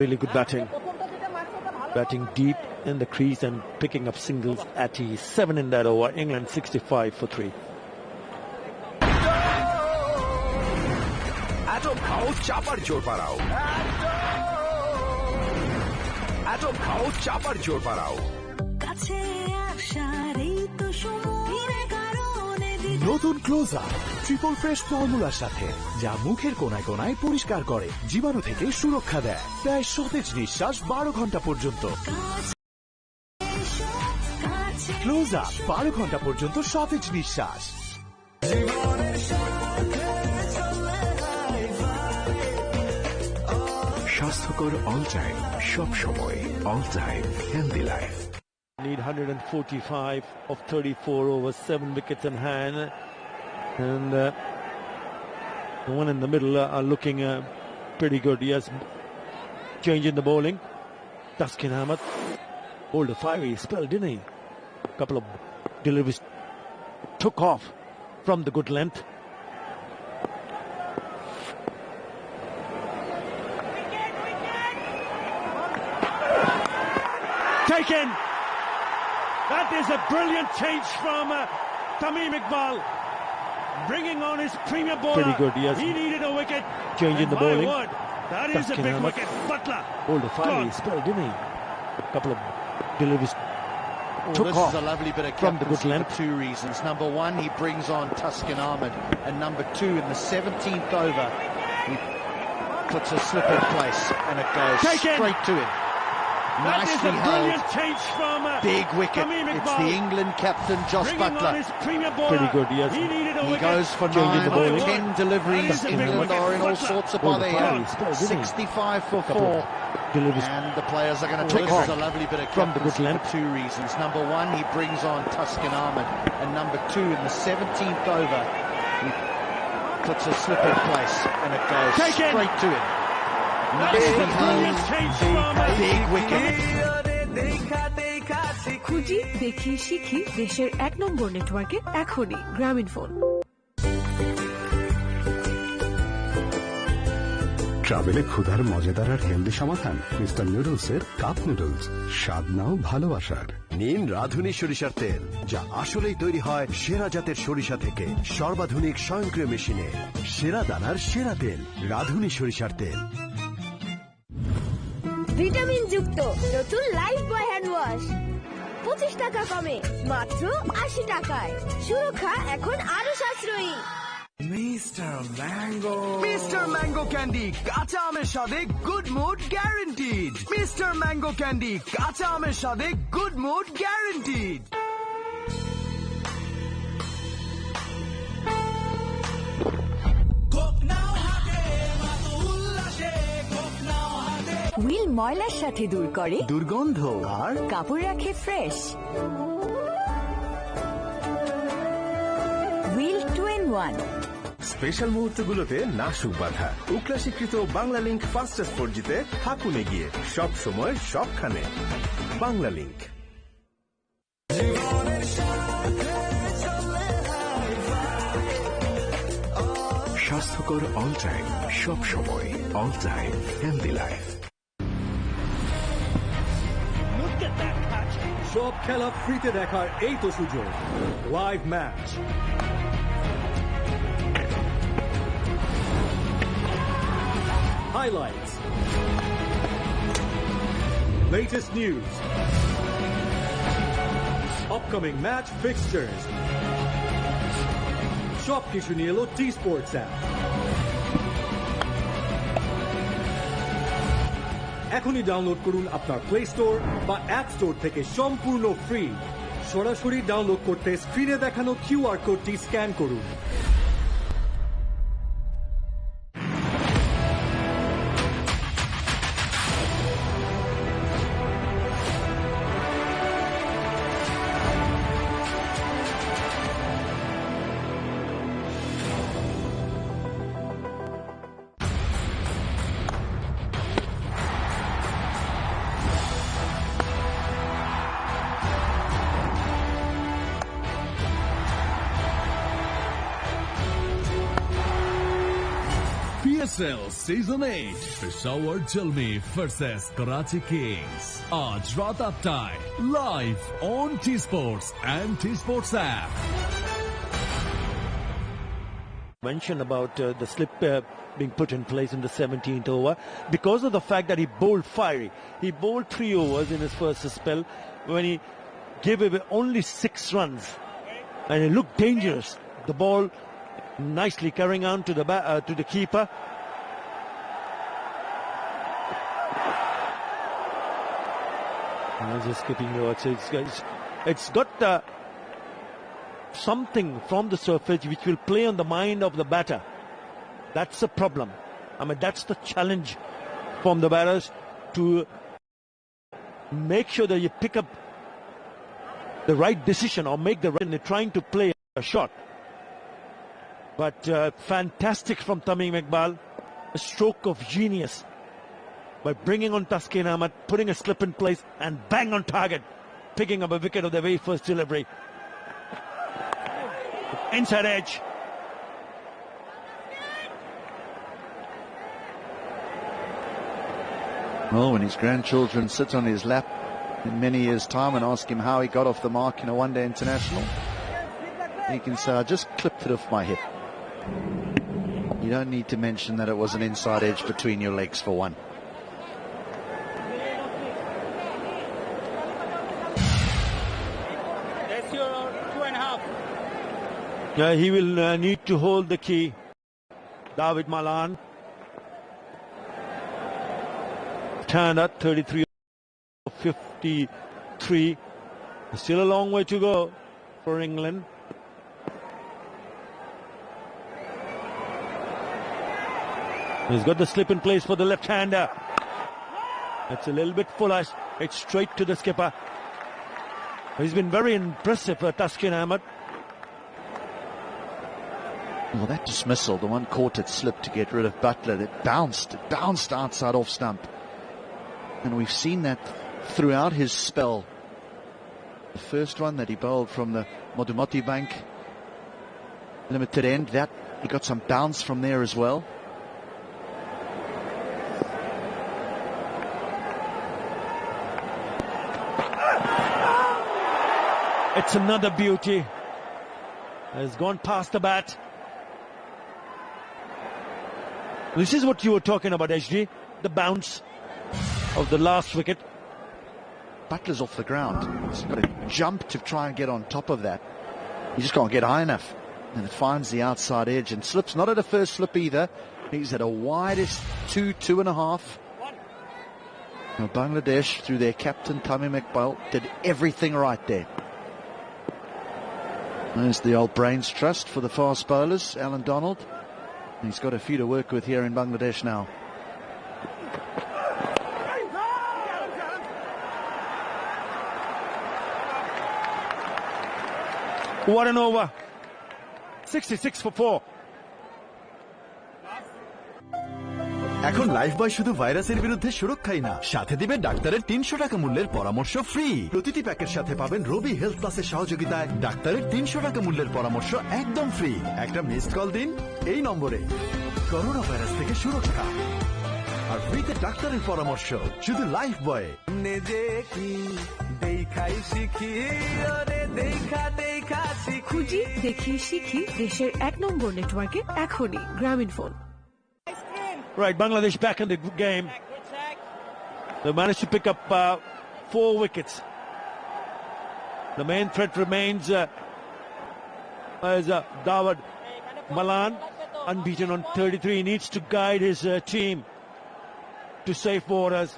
Really good batting. Batting deep in the crease and picking up singles at ease. 7 in that over. England 65 for 3. Atom খাও চাপার জোর বাড়াও Atom খাও চাপার জোর বাড়াও নতুন ক্লোজ আপ ট্রিপল ফ্রেশ ফর্মুলার সাথে যা মুখের কোনায় কোনায় পরিষ্কার করে জীবাণু থেকে সুরক্ষা দেয় প্রায় সতেজ নিঃশ্বাস 12 ঘন্টা পর্যন্ত ক্লোজ আপ 12 ঘন্টা পর্যন্ত সতেজ নিঃশ্বাস স্বাস্থ্যকর অল টাইম সব সময় all time healthy life Need 145 of 34 over 7 wickets in hand, and the one in the middle are looking pretty good. Yes, change in the bowling. Taskin Ahmed bowled a fiery spell, didn't he? A couple of deliveries took off from the good length. Taken. That is a brilliant change from Tamim Iqbal, bringing on his premier bowler. Pretty good, yes. He needed a wicket. Change in the bowling. Word, that is a big wicket. Butler. Bowled a fiery spell, didn't he? A couple of deliveries took this off is a lovely bit of from the good captaincy length. for two reasons. Number one, he brings on Taskin Ahmed, and number two, in the 17th over, he puts a slip in place, and it goes straight to him. That Nicely is a brilliant held. change from Big wicket. Tamim It's Iqbal, the England captain, Josh bringing Butler. on his premier bowler. Pretty good, yes. He needed a He wicket. goes for Change in 9 the or bowling. 10 deliveries. That is a big England wicket. are in all Butler. sorts of Bowled a bother fiery here. spell, didn't he? 65 for Couple 4. of deliveries And the players are going to took take off this a lovely bit of from the good captaincy length. for two reasons. Number one, he brings on Taskin Ahmed, and number two, in the 17th over, he puts a slip in place, and it goes straight to him. That is Nicely a brilliant held. change from Big wicket. খুঁজি দেখি শিখি দেশের 1 নম্বর নেটওয়ার্কে এখনই গ্রামীণ phone ট্রাভেলে ক্ষুধার মজাদার আর healthy সমাধান মিস্টার নুডলসের কাপ নুডলস স্বাদ নাও ভালোবাসার নিন রাধুনী সরিষার তেল যা আসলেই তৈরি হয় সেরা জাতের সরিষা থেকে সর্বাধুনিক স্বয়ংক্রিয় মেশিনে সেরা দানার সেরা তেল রাধুনী সরিষার তেল ভিটামিন যুক্ত নতুন লাইফ বয় হ্যান্ড ওয়াশ 25 টাকা কমে মাত্র 80 টাকায় সুরক্ষা এখন আরো সাশ্রয়ী মিস্টার ম্যাঙ্গো ক্যান্ডি কাঁচা আমের স্বাদে good mood guaranteed mister mango candy কাঁচা আমের স্বাদে গুড মুড গ্যারান্টিড হুইল ময়লার সাথে দূর করে দুর্গন্ধ আর কাপড় রাখে ফ্রেশ হুইল 2-in-1 স্পেশাল মুহূর্তগুলোতে নাসুক বাধা উকলা স্বীকৃত বাংলা লিংক ফাস্টেস্ট 4Gতে থাকুন এগিয়ে সব সময় সবখানে বাংলা লিংক স্বাস্থ্যকর অল টাইম সব সময় all time healthy life Look at that catch. সব খেলা ফ্রিতে দেখার এই তো সুযোগ live match highlights, latest news, upcoming match fixtures. সবকিছু নিয়ে এলো টি স্পোর্টস অ্যাপ। এখনই ডাউনলোড করুন আপনার প্লে স্টোর বা অ্যাপ স্টোর থেকে সম্পূর্ণ ফ্রি। সরাসরি ডাউনলোড করতে স্ক্রিনে দেখানো কিউআর কোডটি স্ক্যান করুন। PSL Season 8 Peshawar Jalmi versus Karachi Kings. Aaj raat 8 live on T Sports and T Sports app. Mention about the slip being put in place in the 17th over because of the fact that he bowled fiery. He bowled 3 overs in his first spell when he gave away only 6 runs, and it looked dangerous. The ball nicely carrying on to the keeper. Just skipping the work. So it's got something from the surface which will play on the mind of the batter. That's the problem. I mean, that's the challenge from the batters, to make sure that you pick up the right decision or make the right, and they're trying to play a shot. But fantastic from Tamim Iqbal, a stroke of genius by bringing on Taskin Ahmed, putting a slip in place and bang on target, picking up a wicket of the very first delivery. Inside edge. Well, when his grandchildren sit on his lap in many years' time and ask him how he got off the mark in a one-day international, he can say, I just clipped it off my hip. You don't need to mention that it was an inside edge between your legs for one. That's your 2.5. Yeah, he will need to hold the key. David Malan. Tanda, 33 of 53. Still a long way to go for England. He's got the slip in place for the left-hander. It's a little bit foolish. It's straight to the skipper. He's been very impressive for Taskin Ahmed. Well, that dismissal, the one caught it slip to get rid of Butler, it bounced outside off stump. And we've seen that throughout his spell. The first one that he bowled from the Modumoti Bank limited end, that he got some bounce from there as well. It's another beauty. Has gone past the bat. This is what you were talking about, HD. The bounce of the last wicket. Butler's off the ground. He's got to jump to try and get on top of that. He just can't get high enough. And it finds the outside edge and slips. Not at a first slip either. He's at a widest 2.5. Now Bangladesh, through their captain Tamim Iqbal, did everything right there. There's the old brains trust for the fast bowlers, Alan Donald. He's got a few to work with here in Bangladesh now. What an over. 66 for 4. এখন life বয় শুধু ভাইরাসের বিরুদ্ধে সুরক্ষাই না, সাথে দিবে ডাক্তারের 300 টাকা মূল্যের পরামর্শ ফ্রি। প্রতিটি প্যাকের সাথে পাবেন রবি হেলথ প্লাসের সহযোগিতায় ডাক্তারের 300 টাকা মূল্যের পরামর্শ একদম ফ্রি। একটা মিসড কল দিন এই নম্বরে, করোনা ভাইরাস থেকে সুরক্ষা আর ফ্রিতে ডাক্তারের পরামর্শ শুধু লাইফ বয়ে। খুঁজি দেখি শিখি দেশের 1 নম্বর নেটওয়ার্কে এখনই গ্রামীণ phone. Right, Bangladesh back in the game. They managed to pick up 4 wickets. The main threat remains as David Malan, unbeaten on 33. He needs to guide his team to safe borders,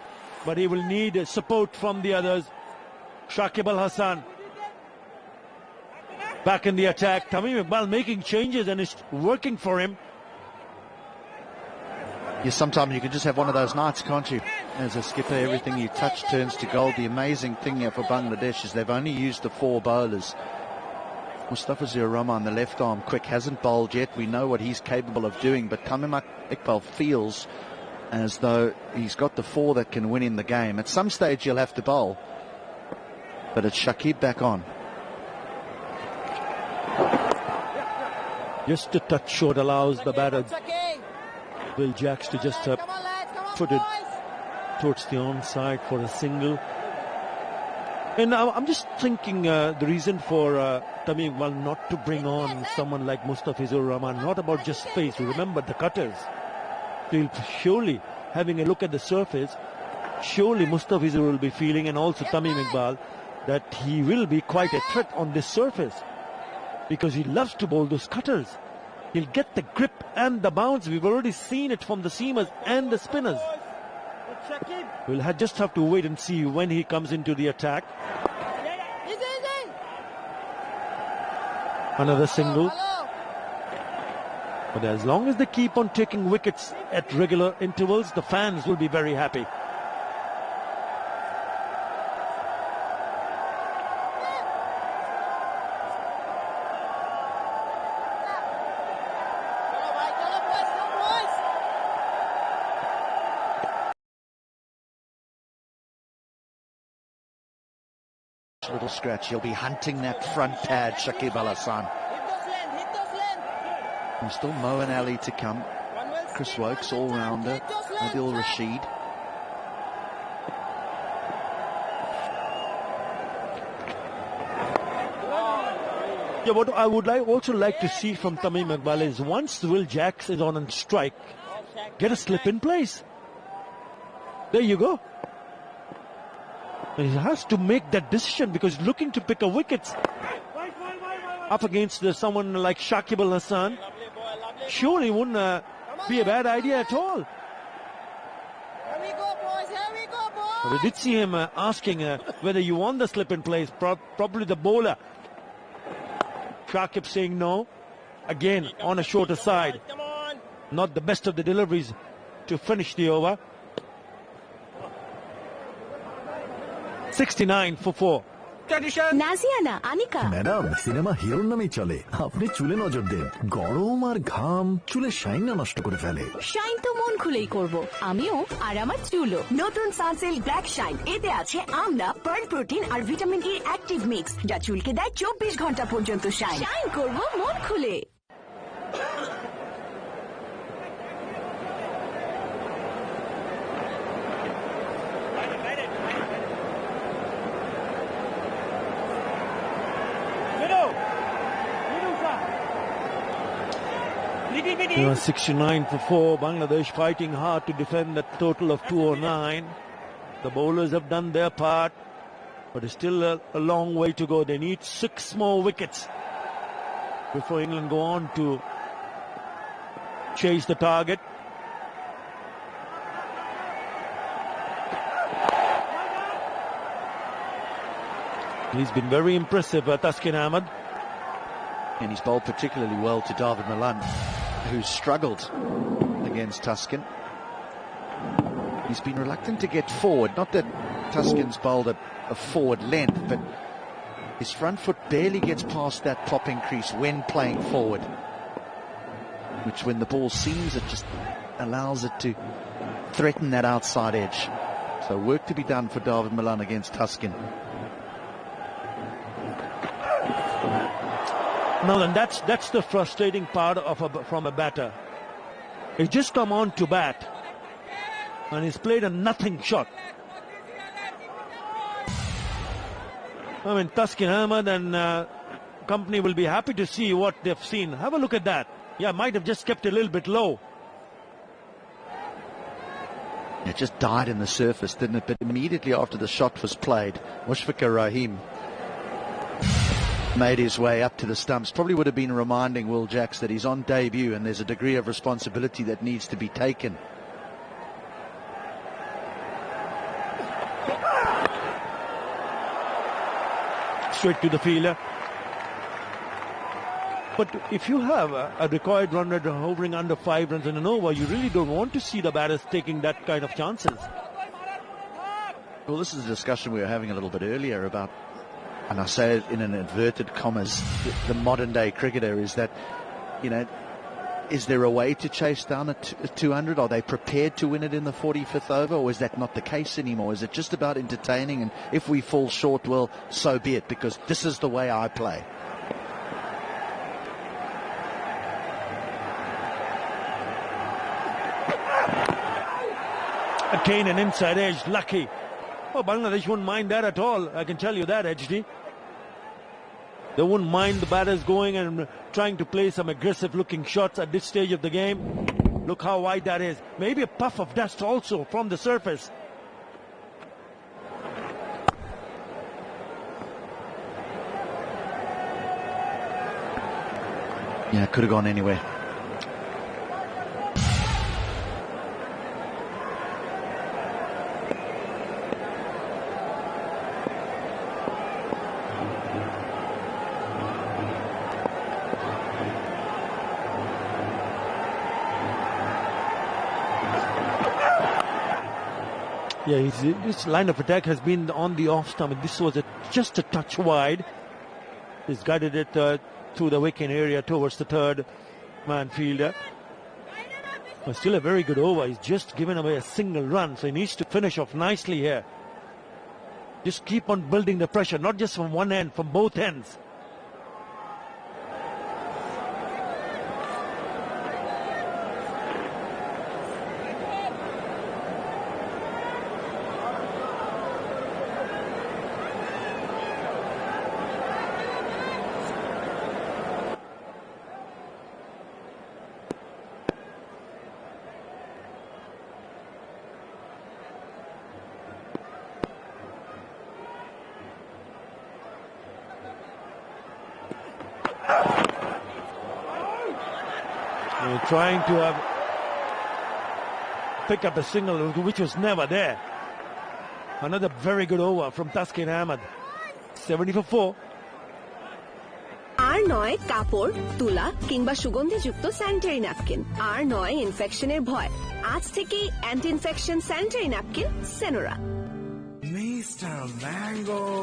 but he will need support from the others. Shakib Al Hassan back in the attack. Tamim Iqbal making changes and it's working for him. Yes, sometimes you can just have one of those nights, can't you? As a skipper, everything you touch turns to gold. The amazing thing here for Bangladesh is they've only used the 4 bowlers. Mustafizur Rahman, the left arm quick, hasn't bowled yet. We know what he's capable of doing, but Tamim Iqbal feels as though he's got the 4 that can win in the game. At some stage he'll have to bowl, but it's Shakib back on. Just a touch short allows the batter Will Jacks to just put it towards the onside for a single. And I'm just thinking the reason for Tamim Iqbal not to bring on someone like Mustafizur Rahman, not about just space. Remember the cutters. He'll surely, having a look at the surface, surely Mustafizur will be feeling, and also Tamim Iqbal, that he will be quite a threat on this surface, because he loves to bowl those cutters. He'll get the grip and the bounce. We've already seen it from the seamers and the spinners. We'll just have to wait and see when he comes into the attack. Another single. But as long as they keep on taking wickets at regular intervals, the fans will be very happy. Little scratch. He'll be hunting that front pad, Shakib Al Hassan. There's still Moeen Ali to come. Chris Wokes, all-rounder. Adil Rashid. Yeah, what I would also like to see from Tamim Iqbal is, once Will Jacks is on strike, get a slip in place. There you go. He has to make that decision, because he's looking to pick a wicket up against someone like Shakib Al Hassan. Surely wouldn't be a bad idea at all. But we did see him asking whether you want the slip in place. Probably the bowler. Shakib saying no. Again on a shorter side. Not the best of the deliveries to finish the over. 69 for 4. Naziana Anika madam cinema হিরোর নামেই চলে। আপনি চুলে নজর দেন, গরম আর ঘাম চুলে shine না নষ্ট করে ফেলে। শাইন তো মন খুলেই করব আমিও, আর আমার চুলও। নতুন সানসিল্ক ব্ল্যাক শাইন, এতে আছে আমলা, পার্ল প্রোটিন আর ভিটামিন ই অ্যাক্টিভ মিক্স, যা চুলকে দেয় 24 ঘন্টা পর্যন্ত শাইন। শাইন করব মন খুলে। You know, 69 for 4. Bangladesh fighting hard to defend that total of 209. The bowlers have done their part, but it's still a long way to go. They need 6 more wickets before England go on to chase the target. He's been very impressive, Taskin Ahmed. And he's bowled particularly well to David Malan, who's struggled against Tuscan. He's been reluctant to get forward. Not that Tuscan's bowled a forward length, but his front foot barely gets past that popping crease when playing forward, which when the ball seams, it just allows it to threaten that outside edge. So work to be done for David Malan against Tuscan. Malan, that's the frustrating part from a batter. He's just come on to bat and he's played a nothing shot. I mean, Taskin Ahmed and company will be happy to see what they've seen. Have a look at that. Yeah, might have just kept a little bit low. It just died in the surface, didn't it? But immediately after the shot was played, Mushfiqur Rahim made his way up to the stumps. Probably would have been reminding Will Jacks that he's on debut and there's a degree of responsibility that needs to be taken. Straight to the fielder. But if you have a required run rate hovering under 5 runs in an over, you really don't want to see the batters taking that kind of chances. Well, this is a discussion we were having a little bit earlier about, and I say it in an inverted commas, the modern day cricketer, is that, you know, is there a way to chase down a 200? Are they prepared to win it in the 45th over, or is that not the case anymore? Is it just about entertaining, and if we fall short, well, so be it, because this is the way I play? Again an inside edge, lucky. Oh, Bangladesh won't mind that at all, I can tell you that, HD. They won't mind the batters going and trying to play some aggressive looking shots at this stage of the game. Look how wide that is. Maybe a puff of dust also from the surface. Yeah, could have gone anywhere. Yeah, this line of attack has been on the off stump, and this was just a touch wide. He's guided it through the wicket area towards the third man fielder. But still a very good over. He's just given away a single run, so he needs to finish off nicely here. Just keep on building the pressure, not just from one end, from both ends. Trying to pick up a single which was never there. Another very good over from Taskin Ahmed. 70 for 4. আর নয় কাপড় তুলা কিংবা সুগন্ধিযুক্ত sanitary napkin, আর নয় ইনফেকশনের ভয়। আজ থেকেই anti infection sanitary napkin Senora.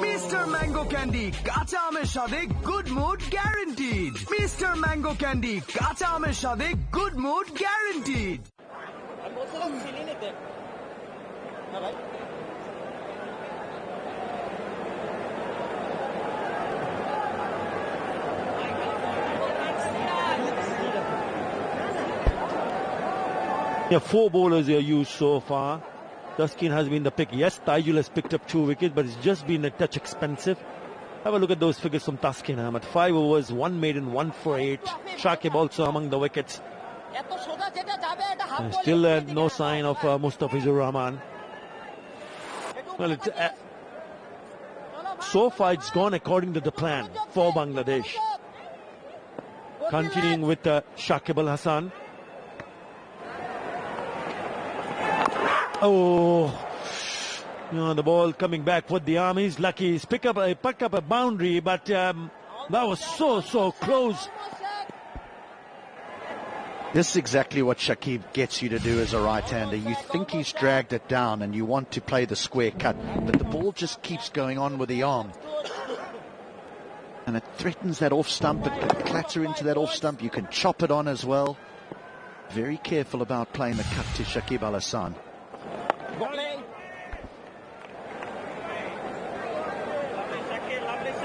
Mister mango candy কাঁচা আমের স্বাদে good mood guaranteed. Mister mango candy কাঁচা আমের স্বাদে good mood guaranteed. Yeah, 4 bowlers are used so far. Taskin has been the pick. Yes, Taijul has picked up 2 wickets, but it's just been a touch expensive. Have a look at those figures from Taskin Ahmed. 5 overs, 1 maiden, 1 for 8. Shakib also among the wickets. And still no sign of Mustafizur Rahman. Well, so far it's gone according to the plan for Bangladesh. Continuing with Shakib Al Hassan. Oh, the ball coming back with the arm. He's lucky. He's picked up a boundary, but that was so close. This is exactly what Shakib gets you to do as a right-hander. You think he's dragged it down and you want to play the square cut, but the ball just keeps going on with the arm. And it threatens that off stump. It can clatter into that off stump. You can chop it on as well. Very careful about playing the cut to Shakib Al Hassan.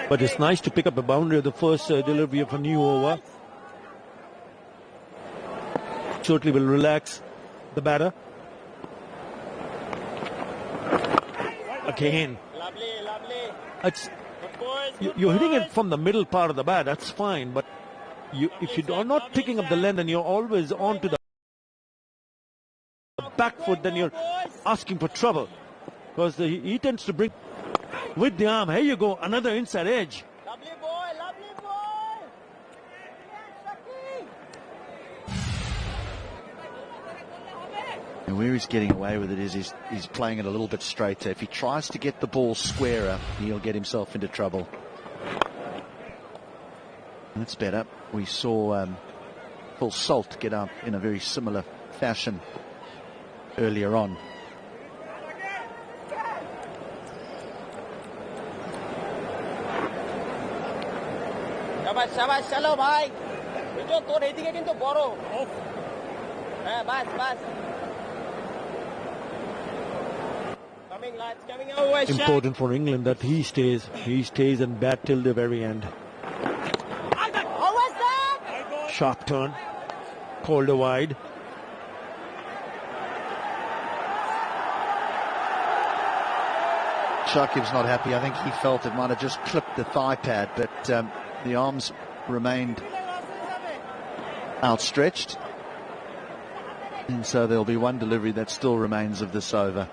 But it's nice to pick up a boundary of the first delivery of a new over. Certainly will relax the batter. Again. You're hitting it from the middle part of the bat, that's fine. But if you are not picking up the length and you're always on to the back foot, then you're asking for trouble. Because he tends to bring with the arm. Here you go, another inside edge. Lovely boy, lovely boy. And where he's getting away with it is he's playing it a little bit straighter. If he tries to get the ball squarer, he'll get himself into trouble. That's better. We saw Phil Salt get up in a very similar fashion earlier on. শাবাশ চলো ভাই, বুঝো তোর এইদিকে কিন্তু বড়। হ্যাঁ বাস বাস। Important for England that he stays and bat till the very end. How was that? Sharp turn, called a wide. Shakib's not happy. I think he felt it might have just clipped the thigh pad, but the arms remained outstretched. And so there'll be one delivery that still remains of this over.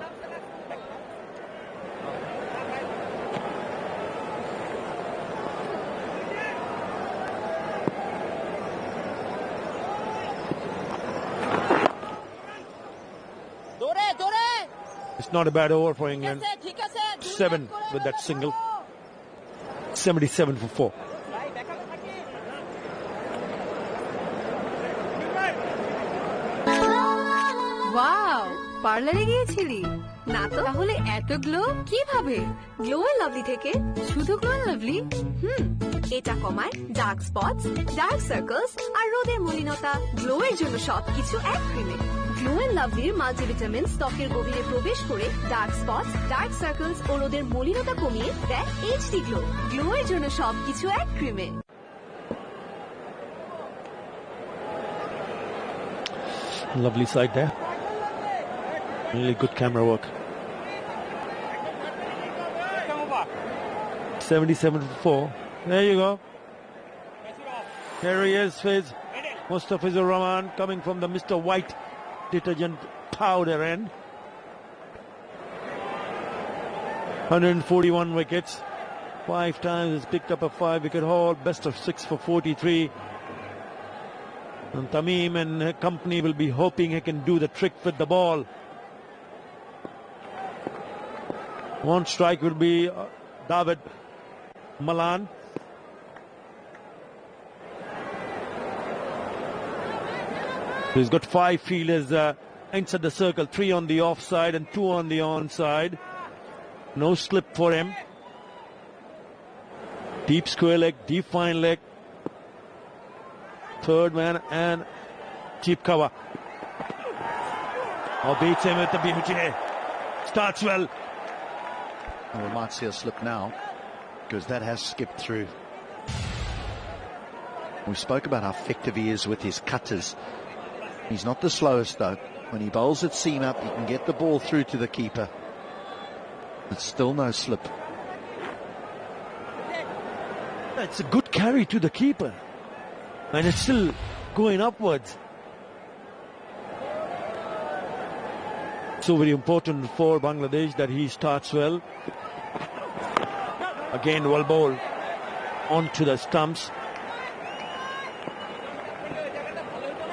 It's not a bad over for England. 7 with that single. 77 for 4. Wow, পার্লারে গিয়েছিলি? না তো, তাহলে এত glow কিভাবে? Glow and lovely থেকে। শুধু glow and lovely? এটা কমায় ডার্ক স্পটস, ডার্ক সার্কেলস আর রোদের মলিনতা। গ্লো এর জন্য সবকিছু এক ক্রিমে। গ্লো এন্ড লাভলির মাল্টিভিটামিন ত্বকের গভীরে প্রবেশ করে ডার্ক স্পটস, ডার্ক সার্কেলস ও রোদের মলিনতা কমিয়ে দেয় এইচডি গ্লো। গ্লো এর জন্য সবকিছু এক ক্রিমে। Lovely side there. Really good camera work. 77 for 4. There you go. Here he is, Fizz. Mustafizur Rahman coming from the Mr. White detergent powder end. 141 wickets. 5 times he's picked up a 5-wicket haul. Best of 6 for 43. And Tamim and company will be hoping he can do the trick with the ball. One strike will be David Malan. He's got 5 fielders inside the circle, 3 on the offside and 2 on the onside. No slip for him. Deep square leg, deep fine leg. Third man and cheap cover. Oh, beats him with the beauty. Starts well. Well, we might see a slip now, because that has skipped through. We spoke about how effective he is with his cutters. He's not the slowest though. When he bowls it seam up, he can get the ball through to the keeper. But still no slip. It's a good carry to the keeper. And it's still going upwards. So very important for Bangladesh that he starts well. Again, well bowled onto the stumps.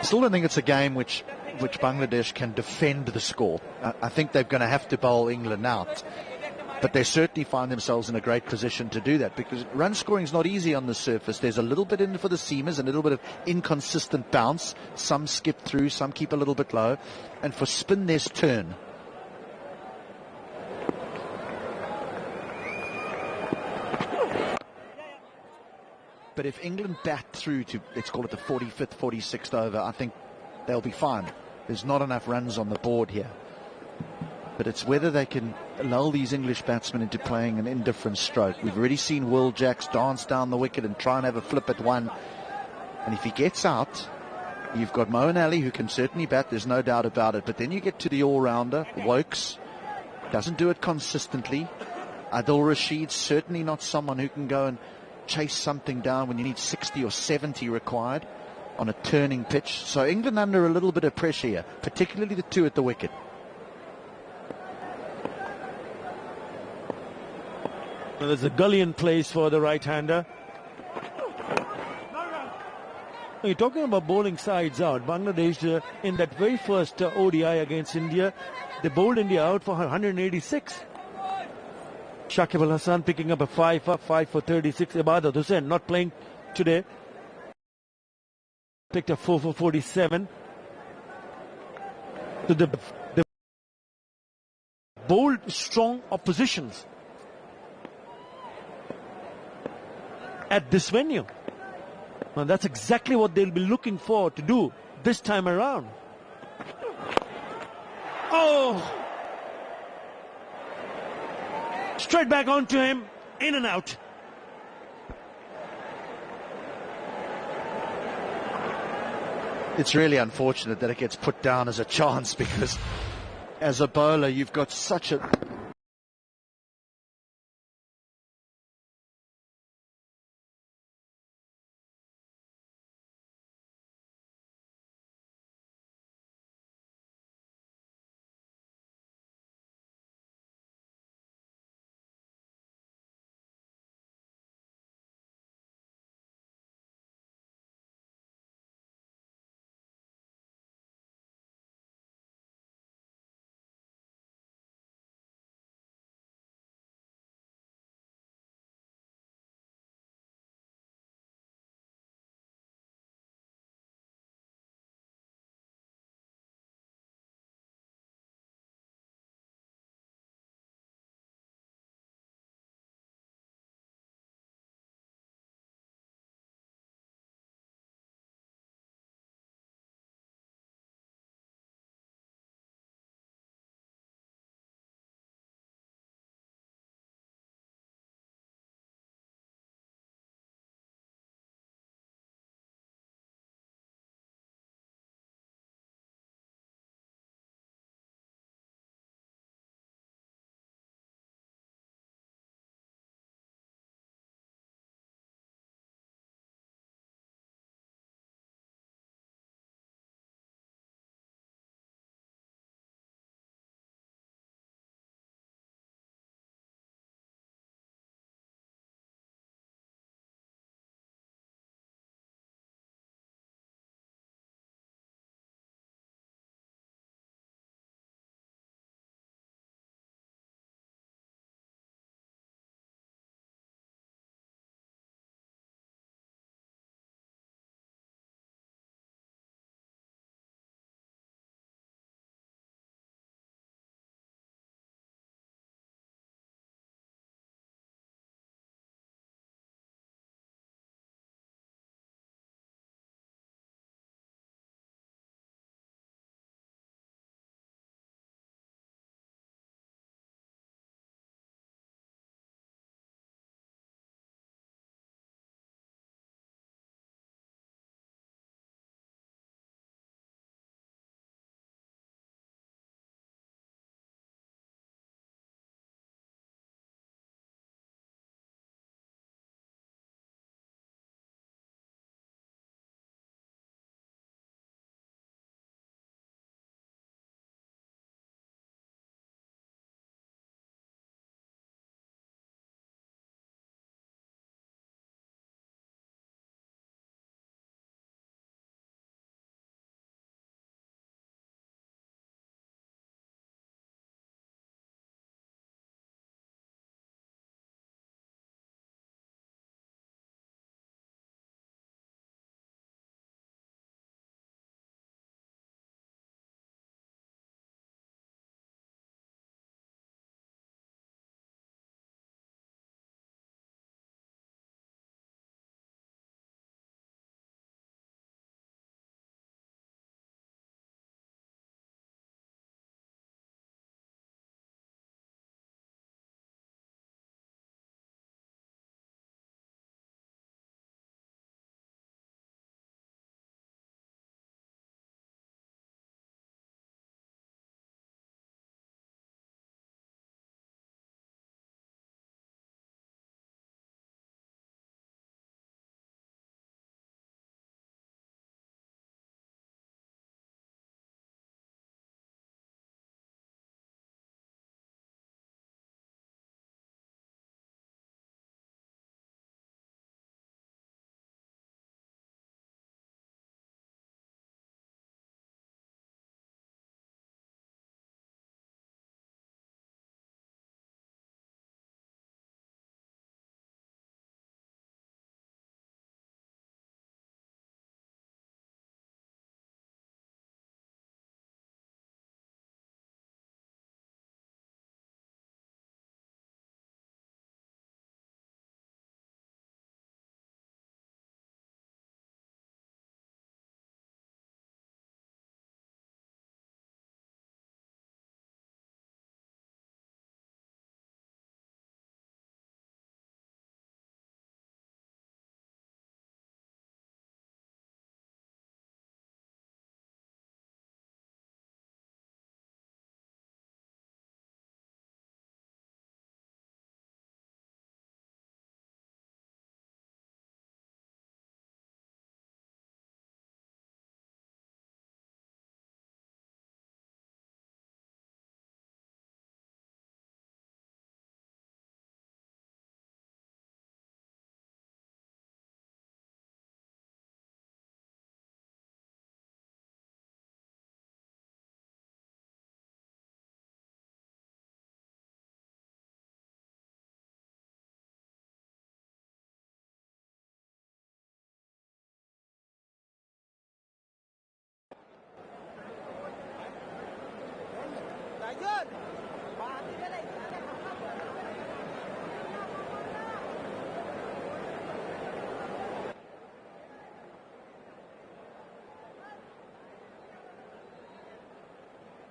Still don't think it's a game which Bangladesh can defend the score. I think they're going to have to bowl England out. But they certainly find themselves in a great position to do that, because run scoring is not easy on the surface. There's a little bit in for the seamers, a little bit of inconsistent bounce. Some skip through, some keep a little bit low. And for spin, there's turn. But if England bat through to, let's call it the 45th, 46th over, I think they'll be fine. There's not enough runs on the board here. But it's whether they can lull these English batsmen into playing an indifferent stroke. We've already seen Will Jacks dance down the wicket and try and have a flip at one. And if he gets out, you've got Moeen Ali, who can certainly bat, there's no doubt about it. But then you get to the all-rounder, Wokes, doesn't do it consistently. Adil Rashid, certainly not someone who can go and chase something down when you need 60 or 70 required on a turning pitch. So England under a little bit of pressure here, particularly the 2 at the wicket. There's a gully in place for the right-hander. You're talking about bowling sides out. Bangladesh, in that very first ODI against India, they bowled India out for 186. Shakib Al Hasan picking up a 5 for 36. Ibadat Hussain not playing today. Picked up 4 for 47. So the bowled strong oppositions at this venue. And that's exactly what they'll be looking for to do this time around. Oh! Straight back onto him, in and out. It's really unfortunate that it gets put down as a chance, because as a bowler you've got such a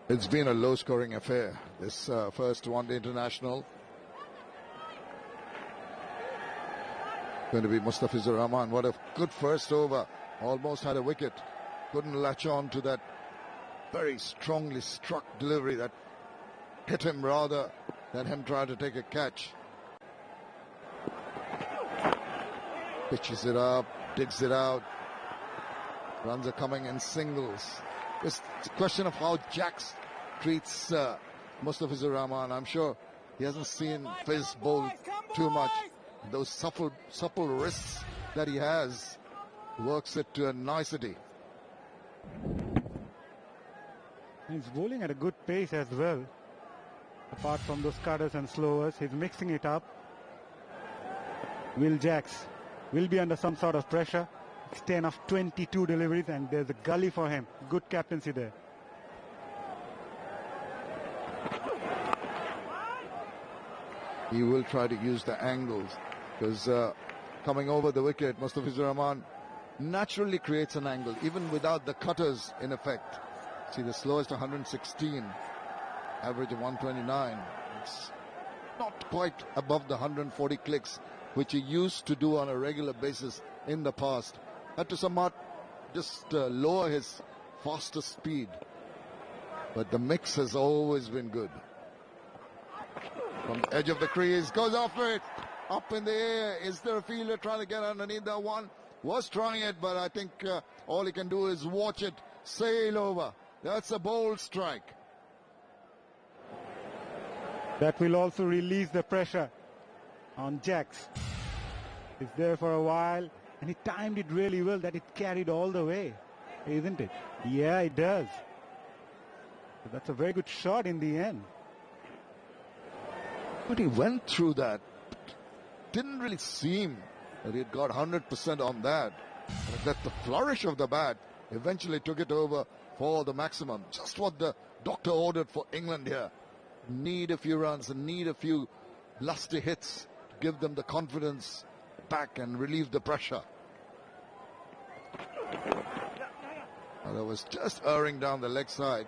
It's been a low-scoring affair, this first one-day international. Going to be Mustafizur Rahman. What a good first over. Almost had a wicket. Couldn't latch on to that very strongly struck delivery that hit him rather than him trying to take a catch. Pitches it up, digs it out. Runs are coming in singles. It's a question of how Jacks treats Mustafizur Rahman. I'm sure he hasn't seen Fizz bowl too much. Those supple wrists that he has works it to a nicety. He's bowling at a good pace as well. Apart from those cutters and slowers, he's mixing it up. Will Jacks will be under some sort of pressure. It's 10 of 22 deliveries and there's a gully for him. Good captaincy there. He will try to use the angles because coming over the wicket, Mustafizur Rahman naturally creates an angle even without the cutters in effect. See, the slowest 116, average of 129. It's not quite above the 140 clicks which he used to do on a regular basis in the past. Had to somewhat just lower his faster speed. But the mix has always been good. From the edge of the crease, goes after it. Up in the air. Is there a fielder trying to get underneath that one? Was trying it, but I think all he can do is watch it sail over. That's a bold strike. That will also release the pressure on Jacks. It's there for a while. And he timed it really well that it carried all the way, isn't it? Yeah, it does. So that's a very good shot in the end. But he went through that. Didn't really seem that he'd got 100% on that. But that the flourish of the bat eventually took it over for the maximum. Just what the doctor ordered for England here. Need a few runs and need a few lusty hits to give them the confidence back and relieve the pressure. That was just erring down the leg side,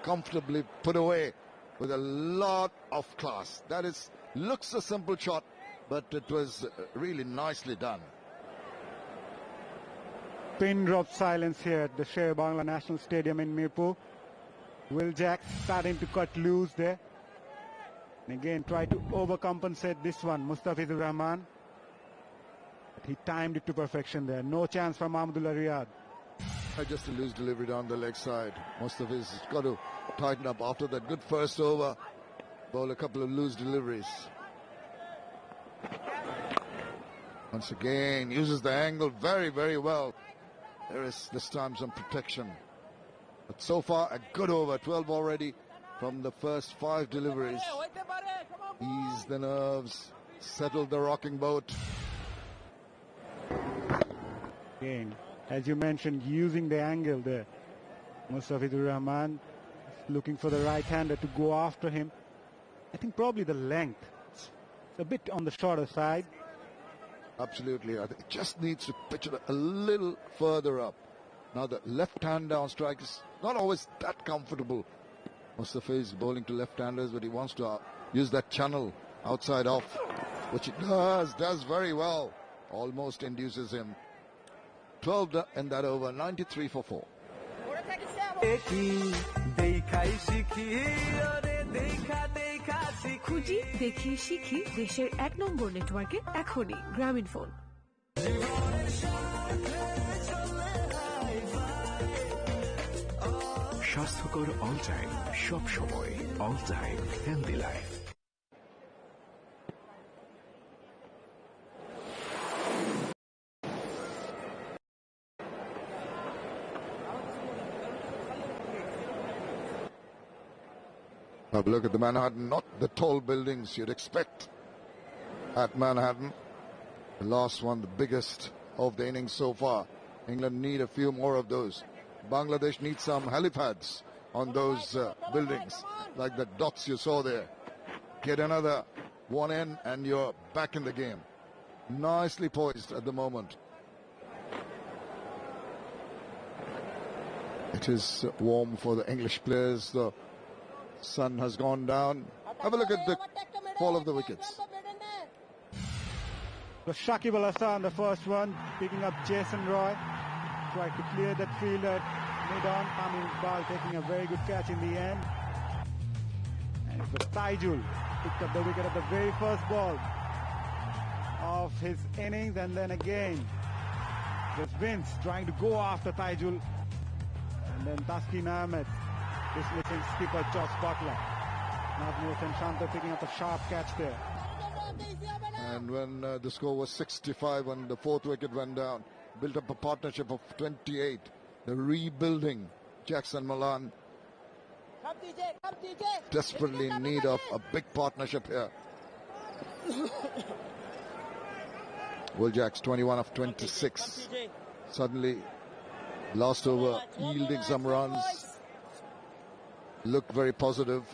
comfortably put away with a lot of class. That is, looks a simple shot, but it was really nicely done. Pin drop silence here at the Sher Bangla National Stadium in Mirpur. Will Jacks starting to cut loose there. And again, try to overcompensate this one, Mustafizur Rahman. He timed it to perfection there. No chance from Mahmudullah Riyad. Just a loose delivery down the leg side. Mustafiz's got to tighten up after that good first over. Bowl a couple of loose deliveries. Once again, uses the angle very, very well. There is this time some protection. But so far, a good over. 12 already from the first 5 deliveries. Ease the nerves. Settle the rocking boat. Again, as you mentioned, using the angle there. Mustafizur Rahman looking for the right-hander to go after him. I think probably the length. It's a bit on the shorter side. Absolutely. I think it just needs to pitch it a little further up. Now the left-hand down strike is not always that comfortable. Mustafiz is bowling to left-handers, but he wants to use that channel outside off, which he does very well. Almost induces him. 12 in that over, 93 for 4. খুঁজি দেখি শিখি দেশের 1 নম্বর নেটওয়ার্কে এখনই গ্রামীণ phone. স্বাস্থ্যকর all time, সব সময় all time healthy life. Have a look at the Manhattan, not the tall buildings you'd expect at Manhattan. The last one, the biggest of the innings so far. England need a few more of those. Bangladesh needs some helipads on those buildings, like the dots you saw there. Get another one in and you're back in the game. Nicely poised at the moment. It is warm for the English players. The sun has gone down. Have a look at the fall of the wickets. So Shakib Al Hasan, the first one, picking up Jason Roy. Tried to clear that fielder mid-on. Tamim Iqbal taking a very good catch in the end. And it was Taijul picked up the wicket at the very first ball of his innings. And then again, there's Vince trying to go after Taijul. And then Taskin Ahmed dismissing skipper Josh Butler. Nazmur Hossain Shanto picking up a sharp catch there. And when the score was 65 when the fourth wicket went down, built up a partnership of 28. The rebuilding Jackson Malan desperately in need of a big partnership here. Will Jacks 21 of 26. Suddenly, last over, yielding some runs. Look very positive.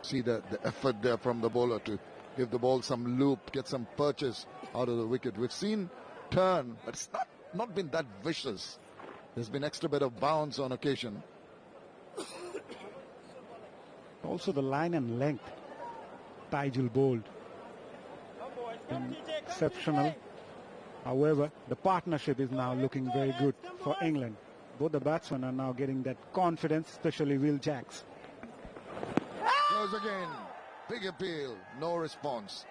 See the effort there from the bowler to give the ball some loop, get some purchase out of the wicket. We've seen turn, but it's not been that vicious. There's been extra bit of bounce on occasion. Also the line and length. Taijul bowled. Exceptional. However, the partnership is now looking very good for England. Both the batsmen are now getting that confidence, especially Will Jacks. Goes again. Big appeal. No response.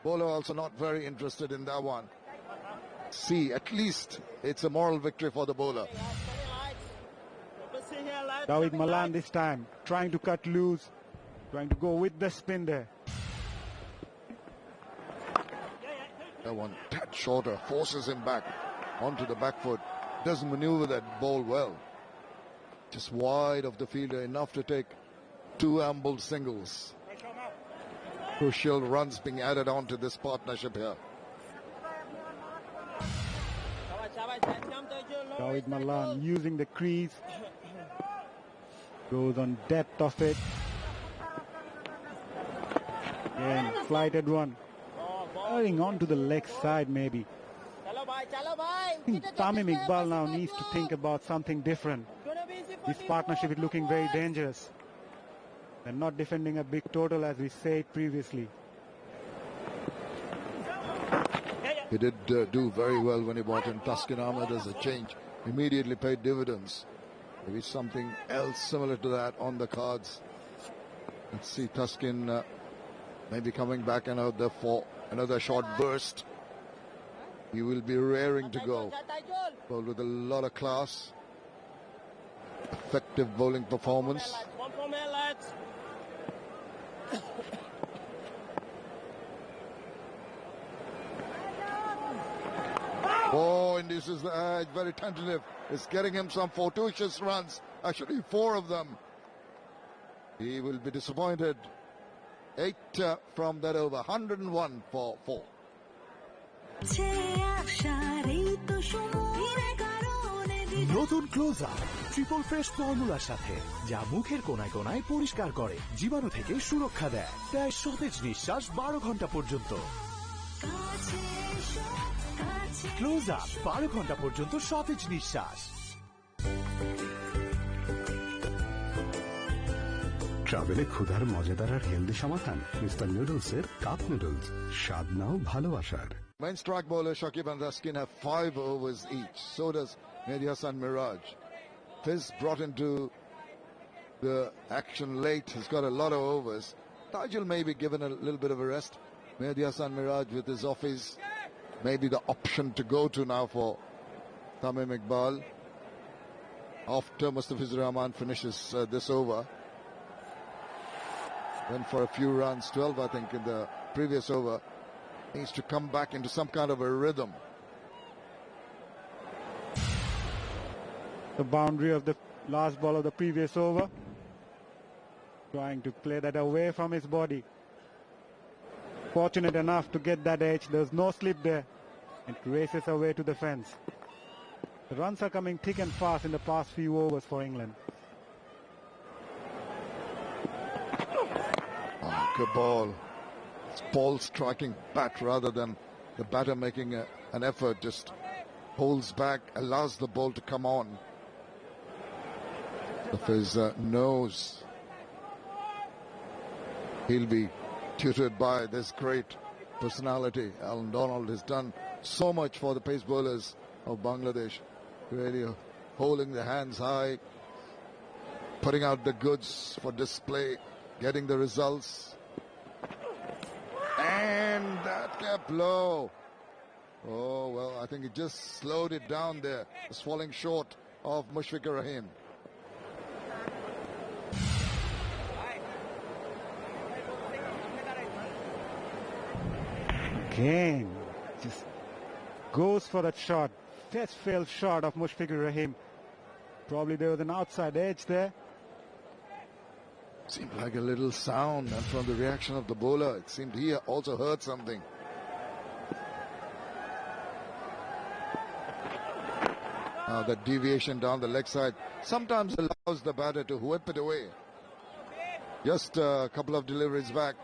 Bowler also not very interested in that one. See, at least it's a moral victory for the bowler. David Malan this time trying to cut loose, trying to go with the spin there. That one tad shorter, forces him back onto the back foot. Doesn't maneuver that ball well. Just wide of the fielder, enough to take two ambled singles. Crucial runs being added on to this partnership here. David Malan using the crease. Goes on depth of it. Again, flighted one. Going on to the leg side maybe. I think Tamim Iqbal now needs to think about something different. This partnership is looking very dangerous. They're not defending a big total as we said previously. He did do very well when he brought in Taskin Ahmed as a change. Immediately paid dividends. Maybe something else similar to that on the cards. Let's see Taskin maybe coming back another for another short burst. He will be raring to go. Bowled with a lot of class. Effective bowling performance. Oh, induces the edge, very tentative. It's getting him some fortuitous runs. Actually, 4 of them. He will be disappointed. 8 from that over. 101 for 4. নতুন close up triple fresh ফর্মুলার সাথে যা মুখের কোনায় কোনায় পরিষ্কার করে, জীবাণু থেকে সুরক্ষা দেয়, দেয় সতেজ নিঃশ্বাস 12 ঘন্টা পর্যন্ত। ক্লোজ আপ 12 ঘন্টা পর্যন্ত সতেজ নিঃশ্বাস। ট্রাভেলে ক্ষুধার মজাদার আর হেলদি সমাধান মিস্টার নুডলসের কাপ নুডলস, স্বাদ নাও ভালোবাসার। Main strike bowler Shakib and Taskin have 5 overs each. So does Mehdi Hasan Miraj. Fizz brought into the action late. He's got a lot of overs. Taijul may be given a little bit of a rest. Mehdi Hasan Miraj with his office may be the option to go to now for Tamim Iqbal. After Mustafizur Rahman finishes this over. Went for a few runs, 12 I think in the previous over. Needs to come back into some kind of a rhythm. The boundary of the last ball of the previous over. Trying to play that away from his body. Fortunate enough to get that edge. There's no slip there. It races away to the fence. The runs are coming thick and fast in the past few overs for England. Oh, good ball. It's ball striking bat rather than the batter making an effort. Just holds back, allows the ball to come on. Of his nose. He'll be tutored by this great personality. Alan Donald has done so much for the pace bowlers of Bangladesh. Really holding their hands high, putting out the goods for display, getting the results. And that kept low. Oh, well, I think it just slowed it down there. It's falling short of Mushfiqur Rahim. Again, just goes for that shot. Fetch failed shot of Mushfiqur Rahim. Probably there was an outside edge there. Seemed like a little sound, and from the reaction of the bowler, it seemed he also heard something. Now that deviation down the leg side sometimes allows the batter to whip it away. Just a couple of deliveries back.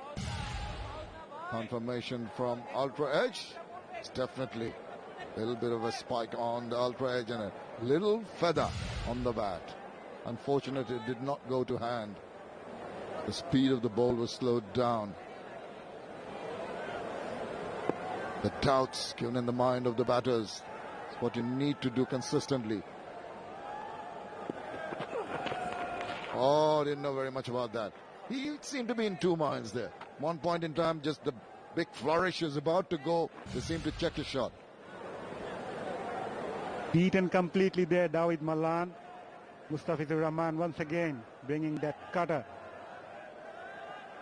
Confirmation from ultra edge. It's definitely a little bit of a spike on the ultra edge and a little feather on the bat. Unfortunately, it did not go to hand. The speed of the ball was slowed down. The doubts given in the mind of the batters is what you need to do consistently. Oh, didn't know very much about that. He seemed to be in two minds there. One point in time, just the big flourish is about to go. They seem to check his shot. Beaten completely there, Dawid Malan. Mustafizur Rahman once again bringing that cutter.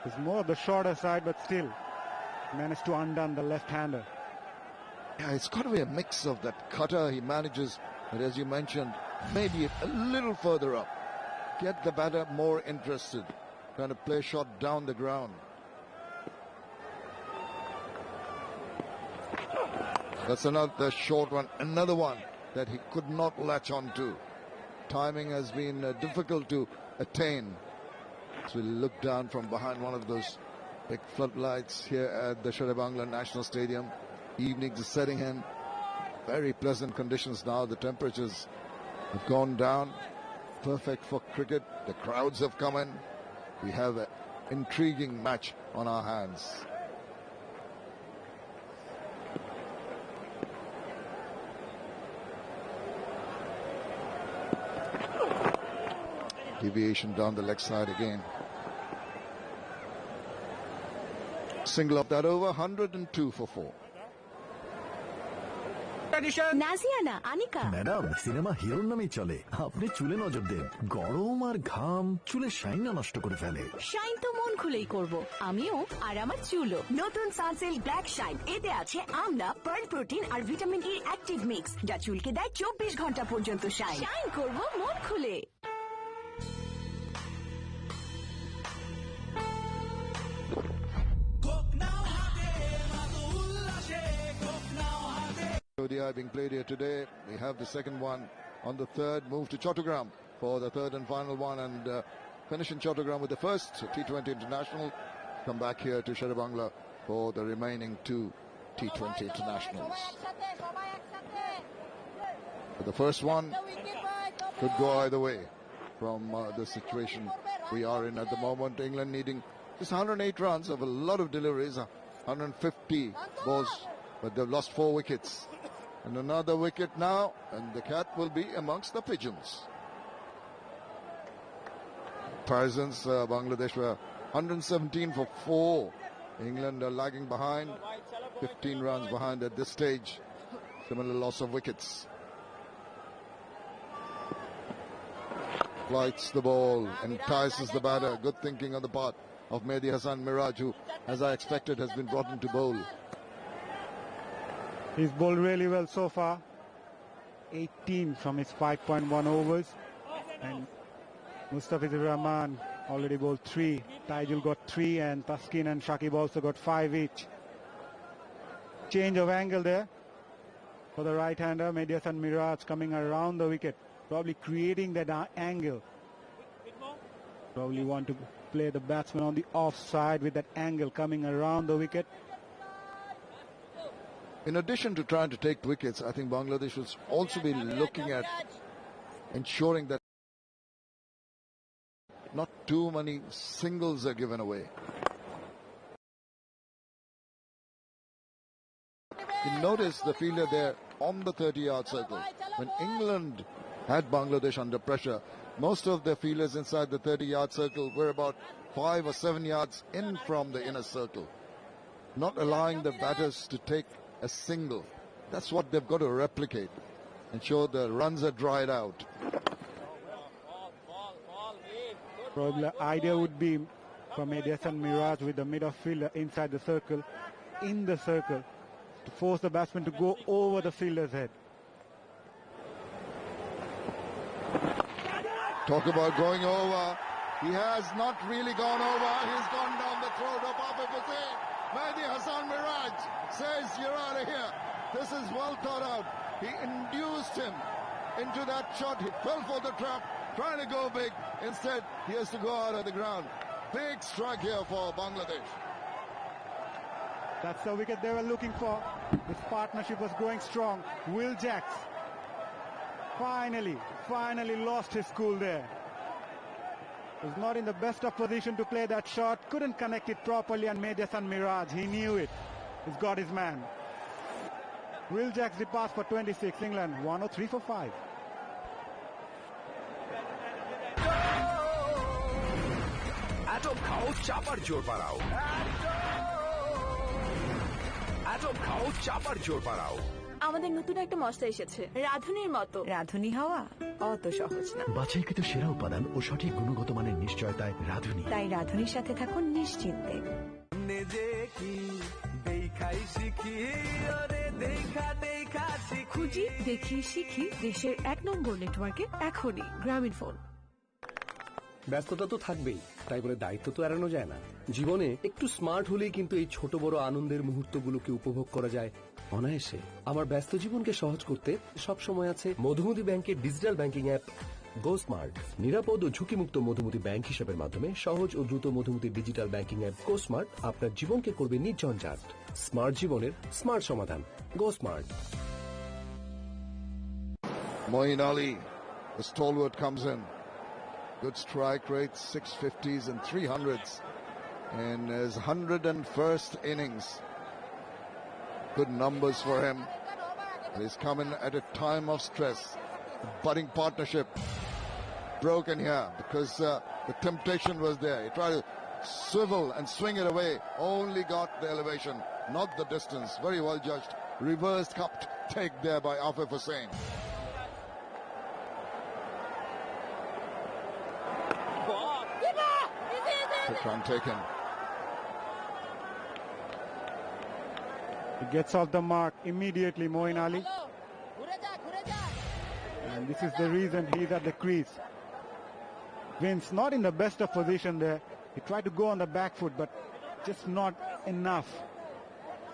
It's more of the shorter side, but still managed to undone the left-hander. Yeah, it's got to be a mix of that cutter he manages, but as you mentioned, maybe a little further up. Get the batter more interested, trying to play a shot down the ground. That's another short one, another one that he could not latch on to. Timing has been difficult to attain. So we'll look down from behind one of those big floodlights here at the Sher-e-Bangla National Stadium. Evening is setting in. Very pleasant conditions now. The temperatures have gone down. Perfect for cricket. The crowds have come in. We have an intriguing match on our hands. Deviation down the leg side again. Single of that over, 102 for 4. Naziana Anika madam cinema হিরোর নামেই চলে আপনি চুলে নজর দেন গরম আর ঘাম চুলের shine নষ্ট করে ফেলে শাইন তো মন খুলেই করব আমিও আর আমার চুলও নতুন সানসিল্ক ব্ল্যাক শাইন এতে আছে আমলা পার্ল প্রোটিন আর ভিটামিন ই অ্যাক্টিভ মিক্স যা চুলকে দেয় 24 ঘন্টা পর্যন্ত শাইন শাইন করব মন খুলে ODI being played here today. We have the second one on the third. Move to Chattogram for the third and final one, and finish in Chattogram with the first T20 international. Come back here to Sher-e-Bangla for the remaining two T20 internationals. But the first one could go either way from the situation we are in at the moment. England needing just 108 runs of a lot of deliveries, 150 balls, but they've lost 4 wickets. And another wicket now, and the cat will be amongst the pigeons. Comparisons, Bangladesh were 117 for 4. England are lagging behind, 15 runs behind at this stage. Similar loss of wickets. Flights the ball, entices the batter. Good thinking on the part of Mehdi Hassan Miraj, who, as I expected, has been brought in to bowl. He's bowled really well so far. 18 from his 5.1 overs. And Mustafizur Rahman already bowled 3. Taijul got 3, and Taskin and Shakib also got 5 each. Change of angle there. for the right-hander. Mediasan Miraj coming around the wicket, probably creating that angle. Probably want to play the batsman on the offside with that angle coming around the wicket. In addition to trying to take wickets, I think Bangladesh should also be looking at ensuring that not too many singles are given away. You notice the fielder there on the 30-yard circle. When England had Bangladesh under pressure, most of the fielders inside the 30-yard circle were about 5 or 7 yards in from the inner circle, not allowing the batters to take a single. That's what they've got to replicate, ensure the runs are dried out. Probably the idea would be for Mediasan Miraj with the middle fielder inside the circle, in the circle, to force the batsman to go over the fielder's head. Talk about going over. He has not really gone over. He's gone down the throat of Afif Hussain. Mehdi Hassan Miraj says, "You're out of here." This is well thought out. He induced him into that shot. He fell for the trap, trying to go big. Instead, he has to go out of the ground. Big strike here for Bangladesh. That's the wicket they were looking for. This partnership was going strong. Will Jacks finally lost his cool there. Was not in the best of position to play that shot. Couldn't connect it properly, and Mediasan Miraj, he knew it. He's got his man. Will Jacks departs for 26. England 103 for 5. Atom খাও চাপার জোর বাড়াও Atom খাও চাপার জোর বাড়াও আমাদের নতুন একটা মশলা এসেছে, রাঁধুনির মতো। রাঁধুনি হওয়া অত সহজ না। বাছাইকৃত সেরা উপাদান ও সঠিক গুণগত মানের নিশ্চয়তায় রাঁধুনি। তাই রাঁধুনির সাথে থাকুন নিশ্চিন্তে। খুঁজি দেখি শিখি দেশের 1 নম্বর নেটওয়ার্কে এখনই গ্রামীণ ফোন। ব্যস্ততা তো থাকবেই, তাই বলে দায়িত্ব তো এড়ানো যায় না। জীবনে একটু স্মার্ট হলেই কিন্তু এই ছোট বড় আনন্দের মুহূর্তগুলোকে উপভোগ করা যায় অনায়াসে। আমার ব্যস্ত জীবনকে সহজ করতে সব সময় আছে মধুমতি ব্যাংকের ডিজিটাল ব্যাংকিং অ্যাপ গো স্মার্ট। নিরাপদ ও ঝুঁকিমুক্ত মধুমতি ব্যাংক হিসাবের মাধ্যমে সহজ ও দ্রুত মধুমতি ডিজিটাল ব্যাংকিং অ্যাপ গো স্মার্ট আপনার জীবনকে করবে নির্ঝঞ্ঝাট। স্মার্ট জীবনের স্মার্ট সমাধান, গো smart. Moeen Ali, the stalwart, comes in. Good strike rate, 650s and 300s in his 101st innings. Good numbers for him. He's come in at a time of stress. Budding partnership broken here because the temptation was there. He tried to swivel and swing it away. Only got the elevation, not the distance. Very well judged. Reversed cupped take there by Afif Hussain. Quick run taken. He gets off the mark immediately, Moeen Ali. And this is the reason he's at the crease. Vince not in the best of position there. He tried to go on the back foot, but just not enough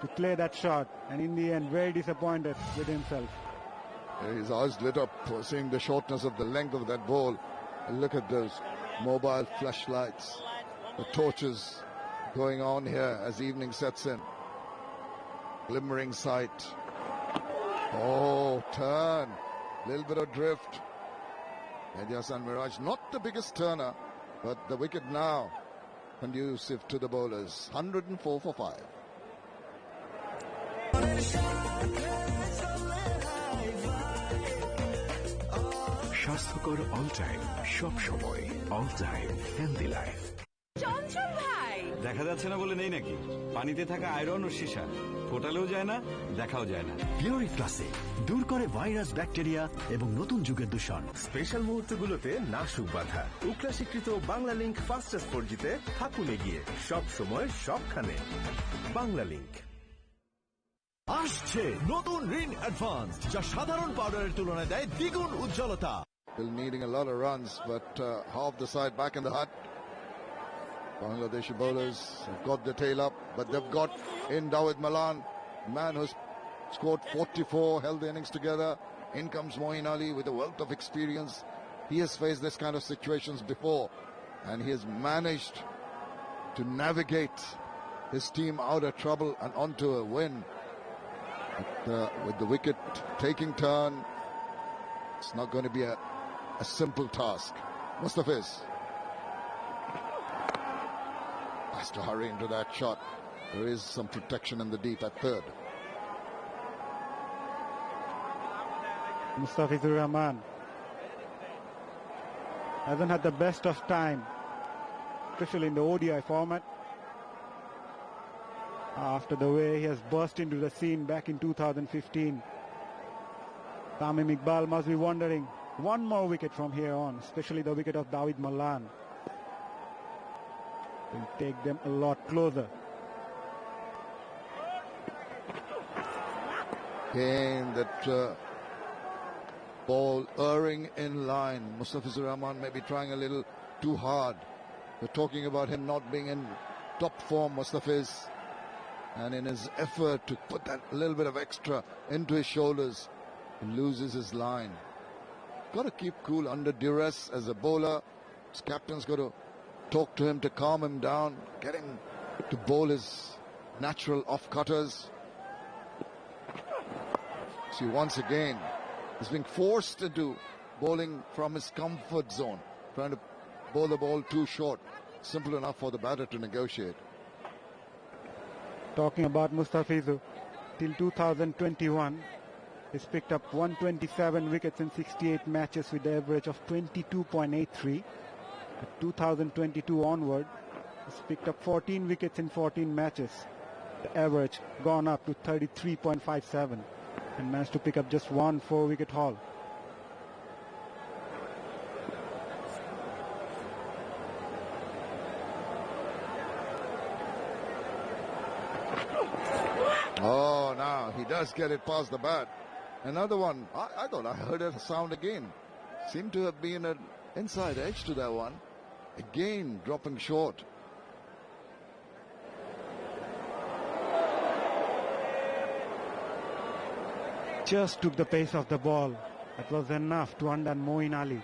to play that shot. And in the end, very disappointed with himself. His eyes lit up, seeing the shortness of the length of that ball. And look at those mobile flashlights, the torches going on here as evening sets in. Glimmering sight. Oh, turn. Little bit of drift. Mehdi Hassan Miraj, not the biggest turner, but the wicket now conducive to the bowlers. 104 for 5. স্বাস্থ্যকর all time, সব সময় all time healthy life. চঞ্চল ভাই, দেখা যাচ্ছে না বলে নেই নাকি? পানিতে থাকা আয়রন ও সীসা ফোটালেও যায় না, দেখাও যায় না। পিওরি ক্লাসিক দূর করে ভাইরাস, ব্যাকটেরিয়া এবং নতুন যুগের দূষণ। স্পেশাল মুহূর্তগুলোতে নাসুক বাধা। উকলা স্বীকৃত বাংলা লিংক ফাস্টেস্ট 4Gতে থাকুন এগিয়ে, সব সময় সবখানে। বাংলা লিংক। আসছে নতুন রিন অ্যাডভান্স, যা সাধারণ পাউডারের তুলনায় দেয় দ্বিগুণ উজ্জ্বলতা। Still needing a lot of runs, but half the side back in the hut. Bangladeshi bowlers have got the tail up, but they've got in Dawid Malan, man who's scored 44, held the innings together. In comes Moeen Ali with a wealth of experience. He has faced this kind of situations before, and he has managed to navigate his team out of trouble and onto a win. With the wicket taking turn, it's not going to be a simple task. Mustafiz has to hurry into that shot. There is some protection in the deep at third. Mustafizur Rahman hasn't had the best of time, especially in the ODI format, after the way he has burst into the scene back in 2015. Tamim Iqbal must be wondering, one more wicket from here on, especially the wicket of David Malan, will take them a lot closer. Again, that ball erring in line. Mustafizur Rahman may be trying a little too hard. We're talking about him not being in top form, Mustafiz, and in his effort to put that little bit of extra into his shoulders, he loses his line. Got to keep cool under duress as a bowler. His captain's got to talk to him to calm him down, get him to bowl his natural off-cutters. See, once again, he's being forced into bowling from his comfort zone, trying to bowl the ball too short. Simple enough for the batter to negotiate. Talking about Mustafizur, till 2021, he's picked up 127 wickets in 68 matches with the average of 22.83. At 2022 onward, he's picked up 14 wickets in 14 matches. The average gone up to 33.57 and managed to pick up just one 4-wicket haul. Oh, now he does get it past the bat. Another one. I thought I heard a sound again. Seemed to have been an inside edge to that one. Again, dropping short. Just took the pace of the ball. That was enough to undone Moeen Ali.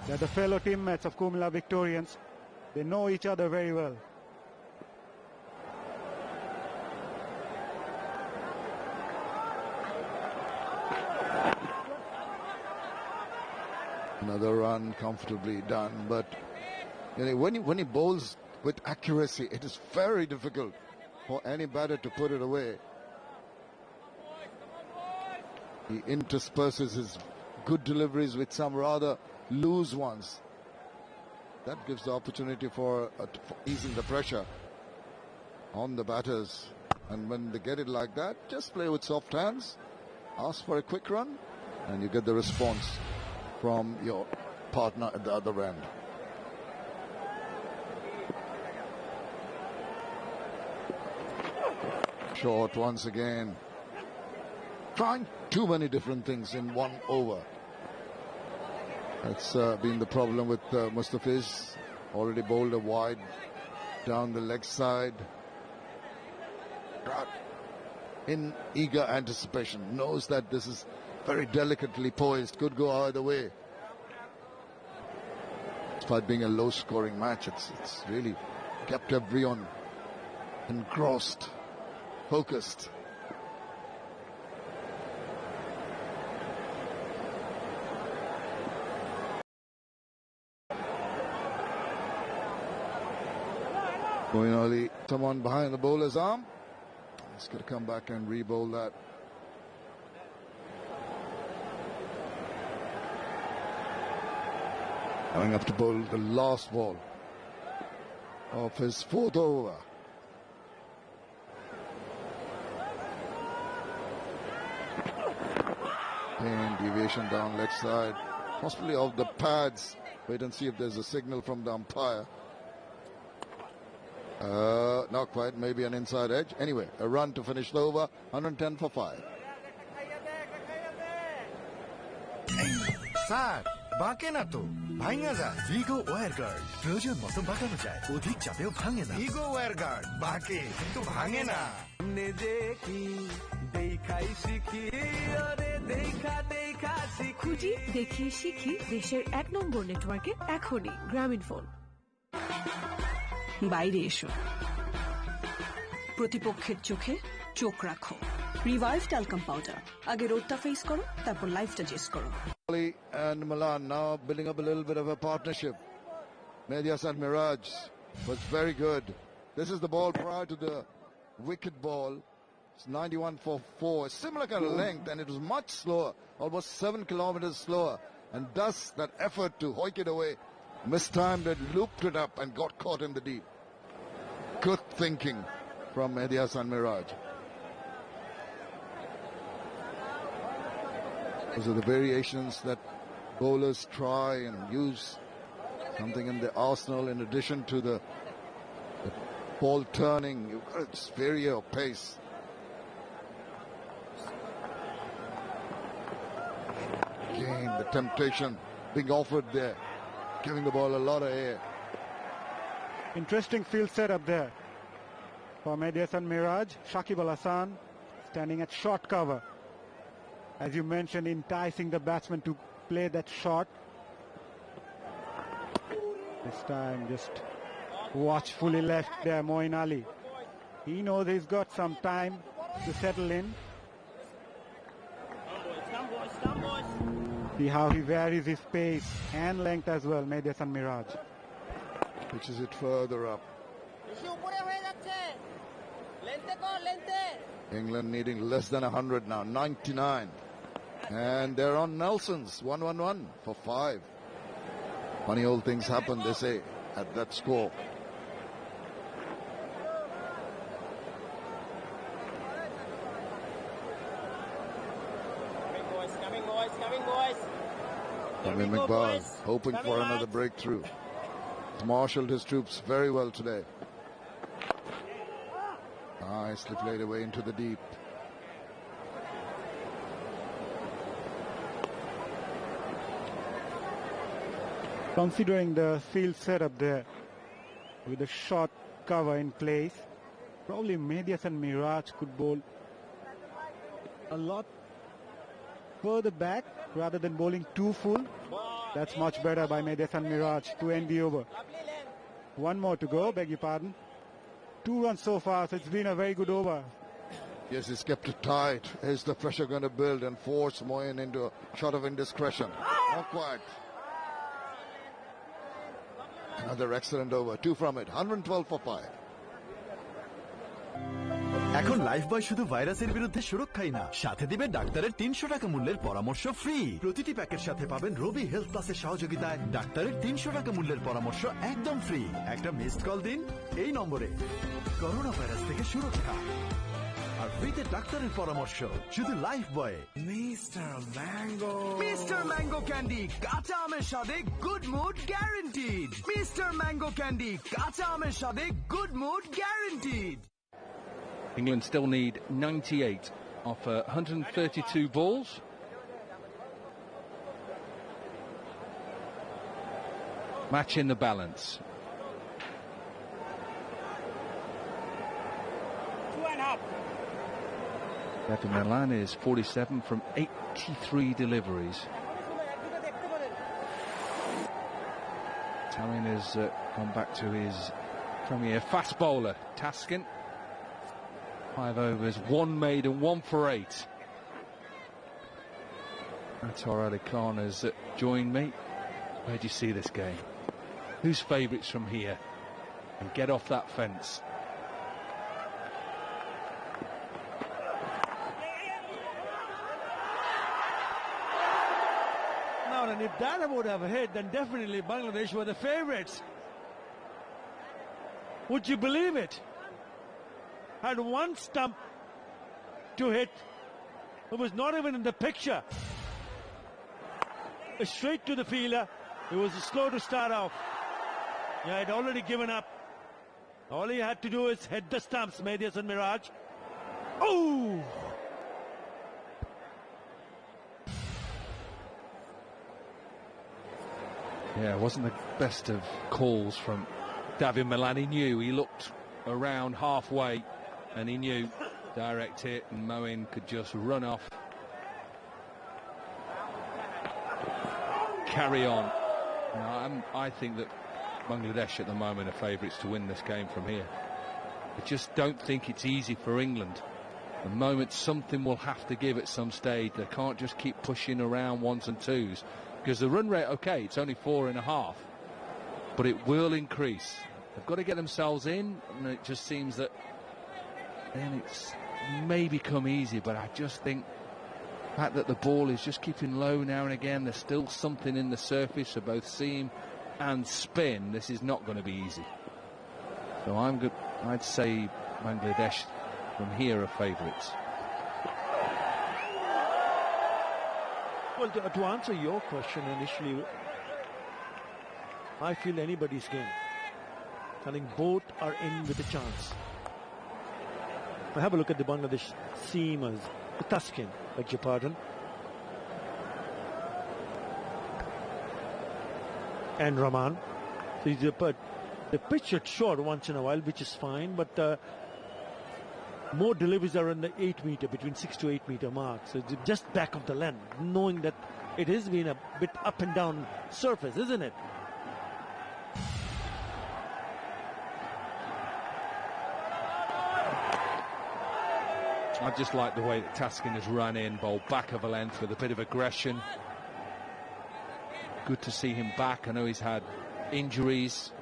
They're the fellow teammates of Kumla Victorians. They know each other very well. Another run comfortably done, but you know, when he bowls with accuracy, it is very difficult for any batter to put it away. He intersperses his good deliveries with some rather loose ones. That gives the opportunity for easing the pressure on the batters. And when they get it like that, just play with soft hands, ask for a quick run, and you get the response from your partner at the other end. Short once again. Trying too many different things in one over. That's been the problem with Mustafiz. Already bowled a wide down the leg side. In eager anticipation, knows that this is very delicately poised, could go either way. Despite being a low-scoring match, it's really kept everyone engrossed, focused. Moeen Ali, someone behind the bowler's arm. He's got to come back and re-bowl that. Coming up to bowl the last ball of his fourth over. And deviation down leg side, possibly off the pads. Wait and see if there's a signal from the umpire. Not quite, maybe an inside edge. Anyway, a run to finish the over, 110 for 5. Sir, বাঁকে না তো ভাঙা যায়। ভিগো wire guard প্রয়োজন মতো বাঁকানো যায়, অধিক চাপেও ভাঙে না। ভিগো ওয়্যার গার্ড বাঁকে কিন্তু ভাঙে না। খুঁজি দেখি শিখি দেশের 1 নম্বর নেটওয়ার্কে এখনই গ্রামীণ ফোন। বাইরে এসো, প্রতিপক্ষের চোখে চোখ রাখো। রিভাইভ ট্যালকাম পাউডার, আগে রোডটা ফেস করো, তারপর লাইফটা জেস করো। And Milan now building up a little bit of a partnership. Medias and Mirage was very good. This is the ball prior to the wicket ball. It's 91 for 4, similar kind of length, and it was much slower, almost 7 kilometers slower, and thus that effort to hoik it away, mistimed it, looped it up and got caught in the deep. Good thinking from Medias and Mirage. Those are the variations that bowlers try and use, something in the arsenal in addition to the ball turning. You've got to vary your pace. Again, the temptation being offered there, giving the ball a lot of air. Interesting field setup there for Medias and Mirage. Shakib Al Hasan standing at short cover. As you mentioned, enticing the batsman to play that shot. This time just watchfully left there Moeen Ali. He knows he's got some time to settle in. See how he varies his pace and length as well, Medias and Mirage. Pitches it further up. England needing less than 100 now, 99. And they're on Nelson's, 1-1-1 for 5. Funny old things happen, they say, at that score. Tamim Iqbal hoping for another breakthrough. He's marshaled his troops very well today. Nicely played away into the deep. Considering the field setup there, with a short cover in place, probably Medias and Mirage could bowl a lot further back rather than bowling too full. That's much better by Medias and Mirage to end the over. One more to go, beg your pardon. 2 runs so far, so it's been a very good over. Yes, he's kept it tight. Is the pressure going to build and force Moeen into a shot of indiscretion? Not quite. Another excellent over, 2 from it, 112 for 5. এখন life বয় শুধু ভাইরাসের বিরুদ্ধে সুরক্ষাই না, সাথে দিবে ডাক্তারের 300 টাকা মূল্যের পরামর্শ ফ্রি। প্রতিটি প্যাকের সাথে পাবেন রবি হেলথ প্লাসের সহযোগিতায় ডাক্তারের 300 টাকা মূল্যের পরামর্শ একদম ফ্রি। একটা মিসড কল দিন এই নম্বরে, করোনা ভাইরাস থেকে সুরক্ষা আর ফ্রিতে ডাক্তারের পরামর্শ শুধু লাইফ বয়ে। মিস্টার ম্যাঙ্গো ক্যান্ডি, কাঁচা আমের স্বাদে good mood guaranteed. Mister mango candy, কাঁচা আমের স্বাদে good mood guaranteed. England still need 98 off 132 balls. Match in the balance. Kevin Milan is 47 from 83 deliveries. Tamim has gone back to his premier fast bowler, Taskin. 5 overs, 1 made and 1 for 8. Attar Ali Khan has joined me. Where do you see this game? Who's favourites from here? And get off that fence. Now, and if that would have hit, then definitely Bangladesh were the favourites. Would you believe it? Had one stump to hit. It was not even in the picture. Straight to the fielder. It was slow to start off. Yeah, I'd already given up. All he had to do is hit the stumps, Medias and Mirage. Oh! Yeah, it wasn't the best of calls from David Milan. He knew, he looked around halfway and he knew direct hit, and Moeen could just run off. Carry on. I think that Bangladesh at the moment are favourites to win this game from here. I just don't think it's easy for England. At the moment, something will have to give at some stage. They can't just keep pushing around ones and twos, because the run rate, okay, it's only 4.5, but it will increase. They've got to get themselves in, and it just seems that then it's may become easy. But I just think the fact that the ball is just keeping low now and again, there's still something in the surface for both seam and spin. This is not going to be easy. So I'd say Bangladesh from here are favourites. Well, to answer your question initially, I feel anybody's game. I think both are in with a chance. Now have a look at the Bangladesh seamers. The Taskin, beg your pardon. And Rahman. So the pitch is short once in a while, which is fine, but more deliveries are in the 8 meter, between 6 to 8 meter mark. So just back of the length, knowing that it has been a bit up and down surface, isn't it? I just like the way that Taskin has run in, bowled back of a length with a bit of aggression. Good to see him back. I know he's had injuries.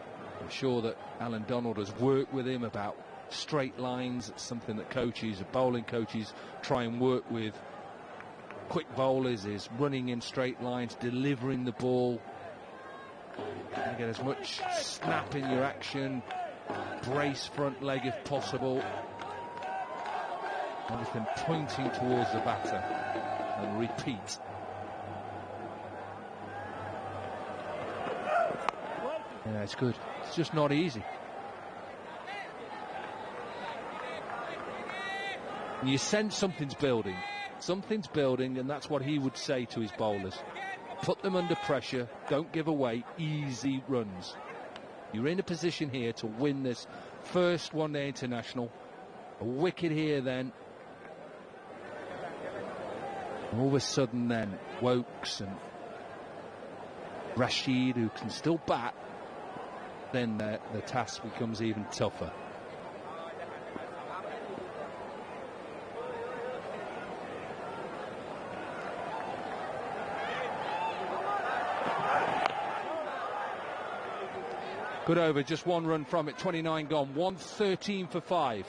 I'm sure that Alan Donald has worked with him about straight lines. It's something that coaches, bowling coaches, try and work with quick bowlers, is running in straight lines, delivering the ball. You get as much snap in your action, brace front leg if possible. Everything pointing towards the batter, and repeat. Yeah, it's good. It's just not easy. And you sense something's building. Something's building, and that's what he would say to his bowlers. Put them under pressure. Don't give away easy runs. You're in a position here to win this first one-day international. A wicket here then. And all of a sudden then, Wokes and Rashid, who can still bat, then the task becomes even tougher. Good over, just one run from it, 29 gone, 113 for 5.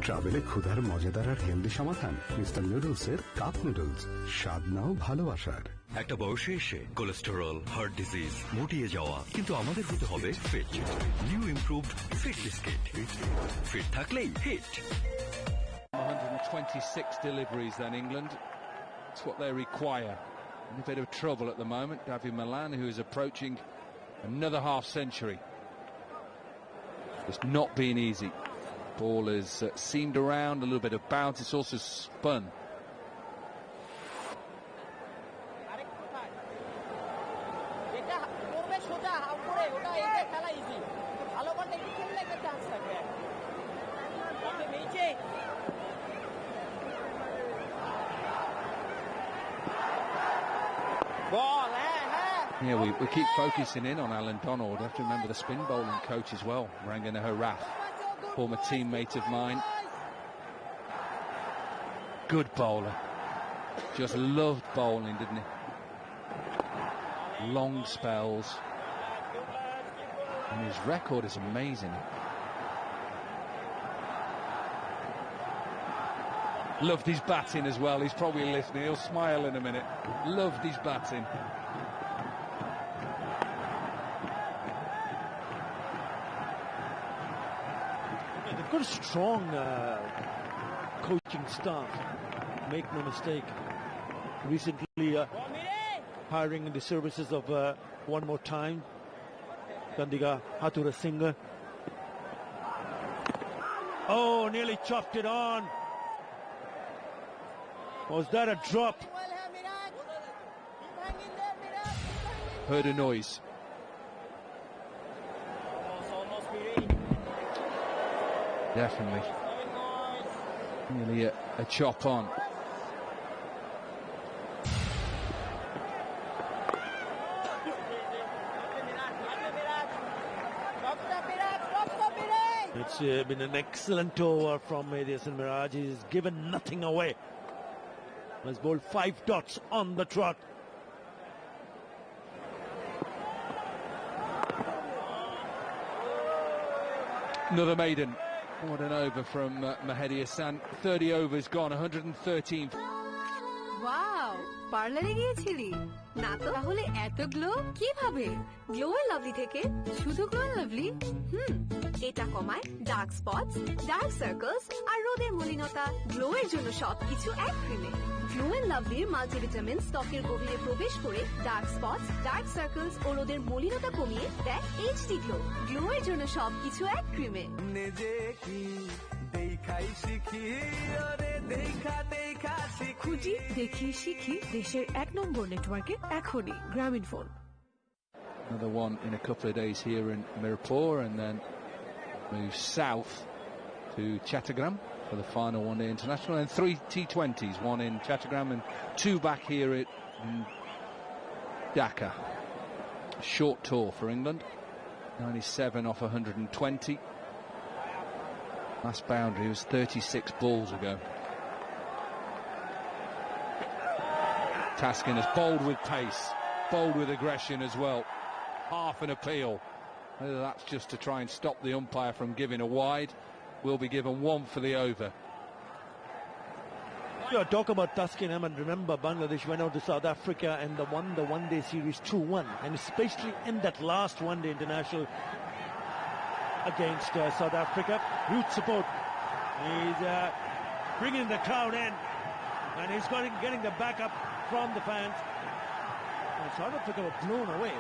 ট্রাভেলে ক্ষুধার মজাদার আর healthy সমাধান mister নুডলসের cup noodles, স্বাদ নাও ভালোবাসার। একটা বয়সে এসে cholesterol, heart disease, মুটিয়ে যাওয়া, কিন্তু আমাদের হতে হবে fit. New improved fit biscuit, fit থাকলেই hit. 126 deliveries then England. That's what they require. In a bit of trouble at the moment, David Milan, who is approaching another half century. It's not been easy. Ball has seamed around, a little bit of bounce. It's also spun. Yeah, we keep focusing in on Alan Donald. We have to remember the spin bowling coach as well, Rangana Haraf, former teammate of mine. Good bowler. Just loved bowling, didn't he? Long spells. And his record is amazing. Loved his batting as well. He's probably listening. He'll smile in a minute. Loved his batting. They've got a strong coaching staff. make no mistake, recently hiring the services of one more time, Kandiga Hathura Singh. Oh, nearly chopped it on. Was that a drop? Heard a noise. Definitely. Nearly a chop on. It's been an excellent over from Yasin Miraj. He's given nothing away. Has bowled 5 dots on the trot. Another maiden. What an over from Mahedi Hassan. 30 overs gone, 113. Wow পার্লারে গিয়েছিলি না তো তাহলে এত glow কিভাবে glow and lovely থেকে শুধু glow and lovely এটা কমায় ডার্ক স্পটস ডার্ক সার্কেলস আর রোদের মলিনতা গ্লো এর জন্য সবকিছু এক ক্রিমে গ্লো এন্ড লাভলির মাল্টিভিটামিন ত্বকের গভীরে প্রবেশ করে ডার্ক স্পটস ডার্ক সার্কেলস ও রোদের মলিনতা কমিয়ে দেয় এইচডি গ্লো গ্লো এর জন্য সবকিছু এক ক্রিমে খুঁজি দেখি শিখি দেশের 1 নম্বর নেটওয়ার্কে এখনই গ্রামীণ phone. Another one in a couple of days here in Mirpur, and then move south to Chattogram for the final one-day international, and 3 T20s, one in Chattogram and 2 back here in Dhaka. Short tour for England, 97 off 120. Last boundary was 36 balls ago. Taskin has bowled with pace, bowled with aggression as well. Half an appeal. Whether that's just to try and stop the umpire from giving a wide, will be given 1 for the over. Talk about Taskin Ahmed. Remember, Bangladesh went out to South Africa and won the one-day series 2-1, and especially in that last one-day international against South Africa. Huge support. He's bringing the crowd in, and he's getting the backup from the fans. And South Africa were blown away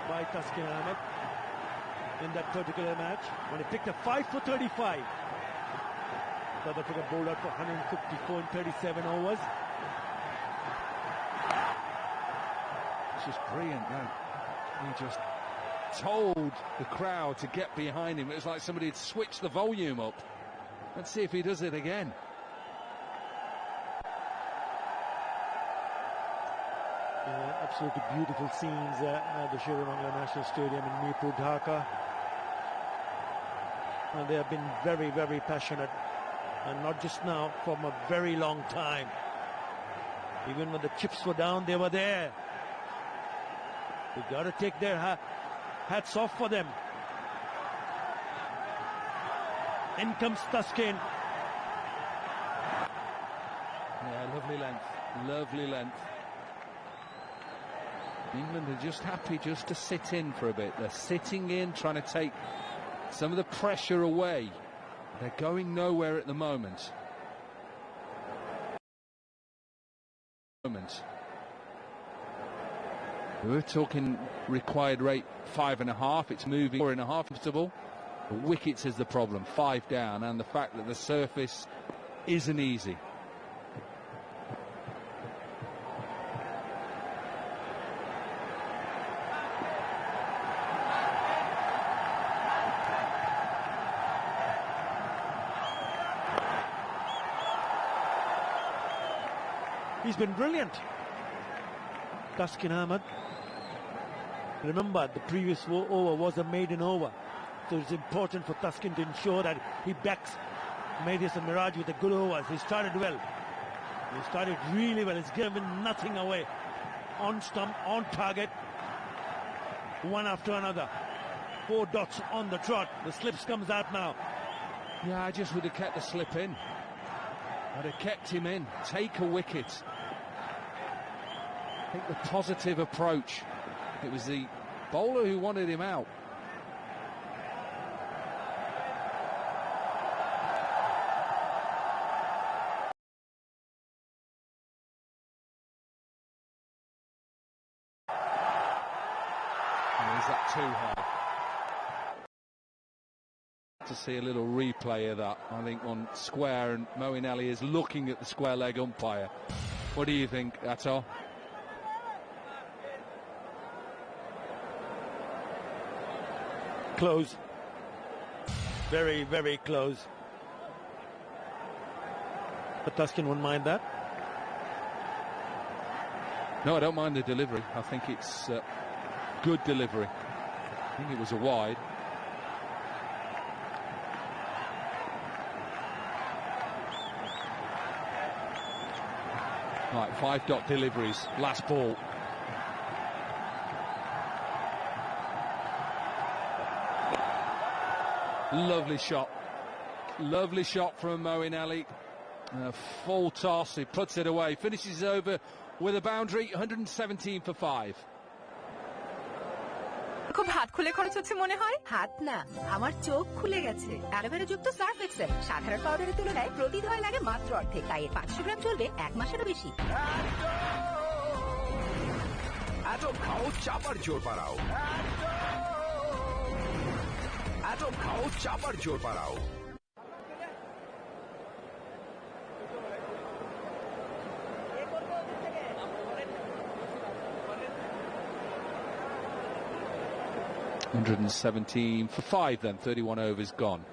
by Taskin Ahmed in that particular match when he picked a 5 for 35. South Africa bowled out for 154 in 37 overs. It's just brilliant, man. He just told the crowd to get behind him. It was like somebody had switched the volume up. Let's see if he does it again. Absolutely beautiful scenes at the Sher-e-Bangla National Stadium in Mirpur, Dhaka. And they have been very, very passionate, and not just now, from a very long time. Even when the chips were down, they were there. We got to take their hats off for them. In comes Taskin. Yeah, lovely length, lovely length. England are just happy just to sit in for a bit. They're sitting in, trying to take some of the pressure away. They're going nowhere at the moment. We're talking required rate 5.5. It's moving 4.5 comfortable. The wickets is the problem, 5 down, and the fact that the surface isn't easy. He's been brilliant, Taskin Ahmed. Remember, the previous over was a maiden over, so it's important for Taskin to ensure that he backs Yasin Miraj with a good overs. He started well. He started really well. He's given nothing away. On stump, on target, one after another. 4 dots on the trot. The slips comes out now. Yeah, I just would have kept the slip in. I'd have kept him in. Take a wicket. I think the positive approach. It was the bowler who wanted him out. Is that too high? To see a little replay of that, I think, on square, and Moeen is looking at the square leg umpire. What do you think, Atal? Close. Very, very close. But Tuscan won't mind that. No, I don't mind the delivery. I think it's good delivery. I think it was a wide. Right, 5 dot deliveries. Last ball. Lovely shot. Lovely shot from Moeen Ali. Full toss. He puts it away. Finishes over with a boundary. 117 for 5. খুব হাত খুলে খরচ হচ্ছে মনে হয়। হাত না, আমার চোখ খুলে গেছে। অ্যালোভেরা যুক্ত সার্ফ এক্সেল সাধারণ পাউডারের তুলনায় প্রতি ধোয়ায় লাগে মাত্র অর্ধেক, তাই 500 গ্রাম চলবে 1 মাসেরও বেশি। অ্যাটম খাও, চাপার জোর বাড়াও। অ্যাটম খাও, চাপার জোর বাড়াও। $117 for 5 then, 31 overs gone.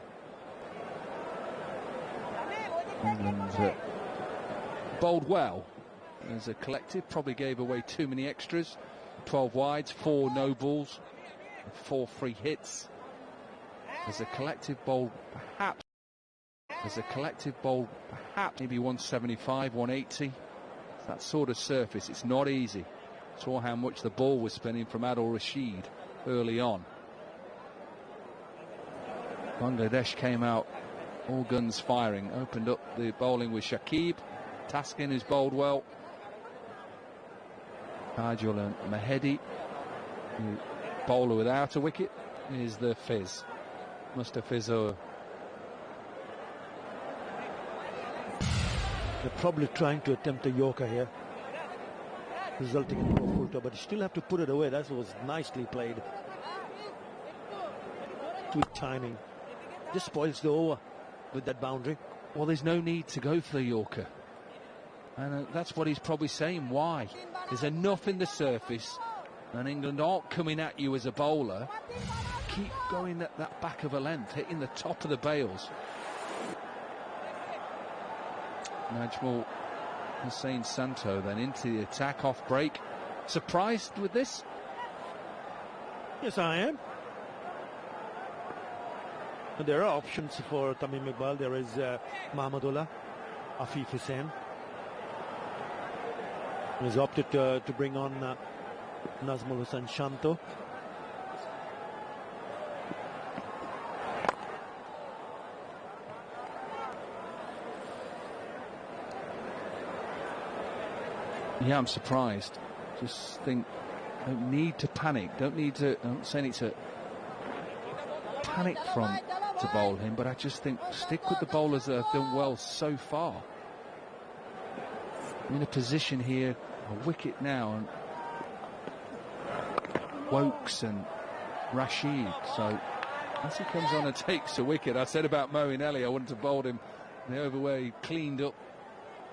England bowled well as a collective, probably gave away too many extras. 12 wides, 4 no balls, 4 free hits. As a collective bowled perhaps, maybe 175, 180. That sort of surface, it's not easy. Saw how much the ball was spinning from Adil Rashid early on. Bangladesh came out all guns firing, opened up the bowling with Shakib, Taskin, who's bowled well, Kajul and Mahedi. The bowler without a wicket is the Fizz, Mustafizur. They're probably trying to attempt a Yorker here, resulting in no full, but you still have to put it away. That was nicely played. Sweet timing. Just spoils the over with that boundary. Well, there's no need to go for the Yorker. And that's what he's probably saying. Why? There's enough in the surface, and England aren't coming at you as a bowler. Keep going at that back of a length, hitting the top of the bails. Najmul Hussain Santo then into the attack off break. Surprised with this? Yes, I am. And there are options for Tamim Iqbal. There is Mahmudullah, Afif Hussain. He's opted to bring on Nazmul Hussain Shanto. Yeah, I'm surprised. Just think, don't need to panic. I'm not saying it's a panic front to bowl him, but I just think stick with the bowlers that have done well so far. I'm in a position here, a wicket now, and Wokes and Rashid. So as he comes on and takes a wicket, I said about Moeen Ali, I wouldn't have bowled him the over where he cleaned up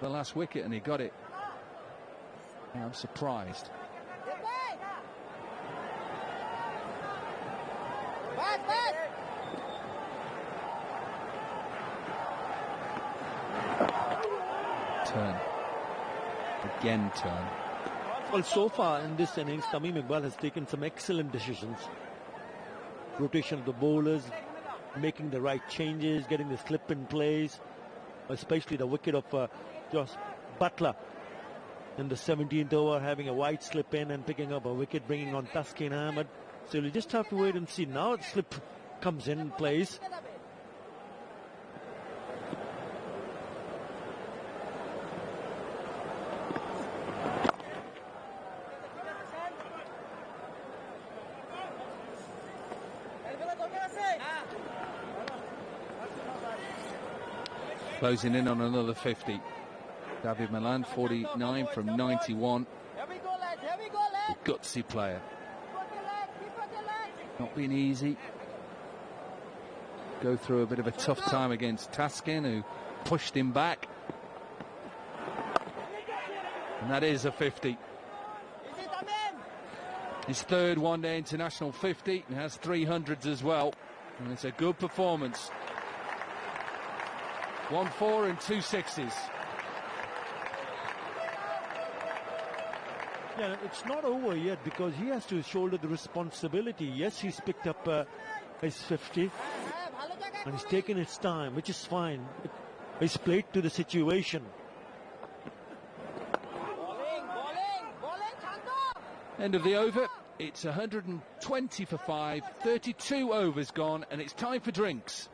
the last wicket, and he got it. Yeah, I'm surprised. Turn. Again turn. Well, so far in this innings, Tamim Iqbal has taken some excellent decisions. Rotation of the bowlers, making the right changes, getting the slip in place, especially the wicket of Josh Butler in the 17th over, having a wide slip in and picking up a wicket, bringing on Taskin Ahmed. So you just have to wait and see. Now the slip comes in place. Closing in on another 50. David Milan, 49 from 91. A gutsy player. Not been easy. Go through a bit of a tough time against Taskin, who pushed him back. And that is a 50. His third one-day international 50. He has 300s as well. And it's a good performance. 1-4 and 2 6s. Yeah, it's not over yet because he has to shoulder the responsibility. Yes, he's picked up his 50 and he's taken his time, which is fine. He's played to the situation. End of the over. It's 120 for 5, 32 overs gone, and it's time for drinks.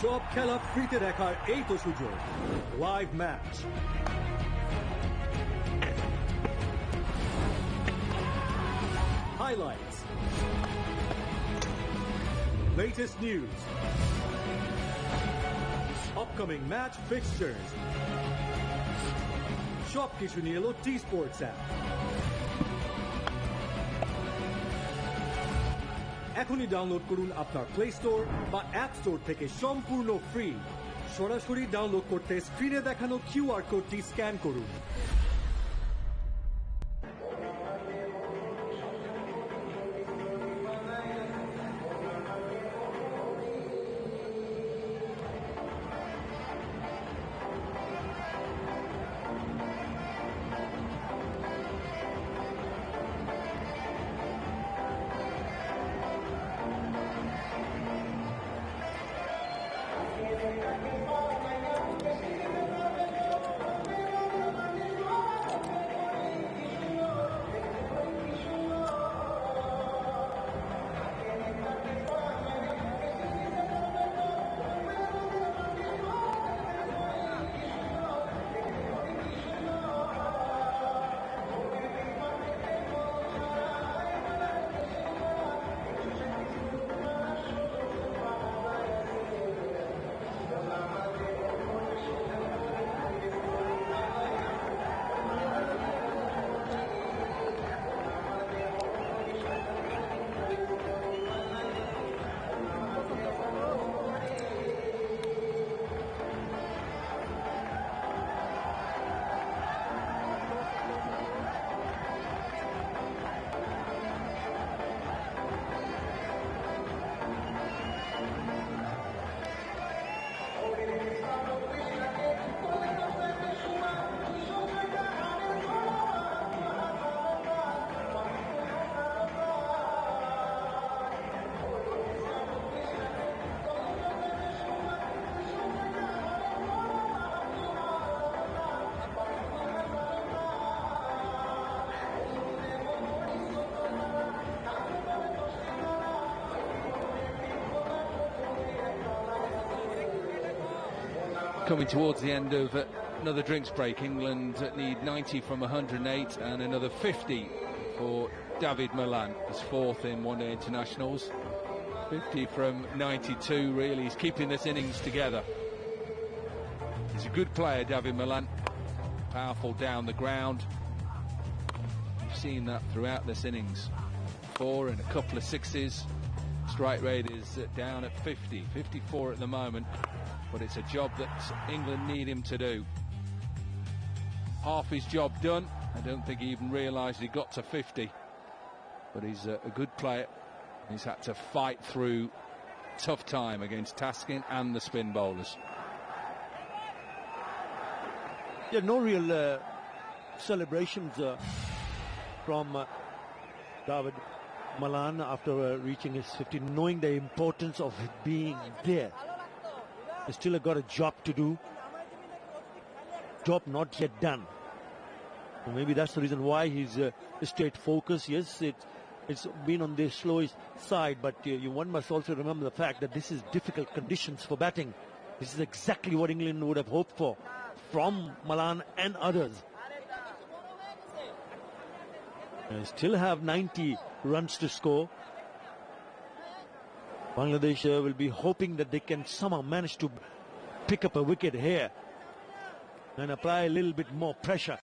সব খেলা ফ্রিতে দেখার এই তো সুযোগ live match highlights latest news upcoming match fixtures সবকিছু নিয়ে এলো টি স্পোর্টস অ্যাপ এখনই ডাউনলোড করুন আপনার প্লে স্টোর বা অ্যাপ স্টোর থেকে সম্পূর্ণ ফ্রি সরাসরি ডাউনলোড করতে স্ক্রিনে দেখানো কিউআর কোডটি স্ক্যান করুন Coming towards the end of another drinks break. England need 90 from 108 and another 50 for David Milan, his fourth in one-day internationals. 50 from 92, really. He's keeping this innings together. He's a good player, David Milan. Powerful down the ground. You've seen that throughout this innings. 4 and a couple of 6s. Strike rate is down at 50, 54 at the moment. But it's a job that England need him to do. Half his job done. I don't think he even realised he got to 50. But he's a good player. He's had to fight through tough time against Taskin and the spin bowlers. Yeah, no real celebrations from David Malan after reaching his 50, knowing the importance of being there. He's still got a job to do. Job not yet done. So maybe that's the reason why he's stayed focused. Yes, it's been on the slowest side, but one must also remember the fact that this is difficult conditions for batting. This is exactly what England would have hoped for from Malan and others. They still have 90 runs to score. Bangladesh will be hoping that they can somehow manage to pick up a wicket here and apply a little bit more pressure.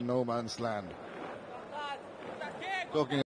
no man's land. Talking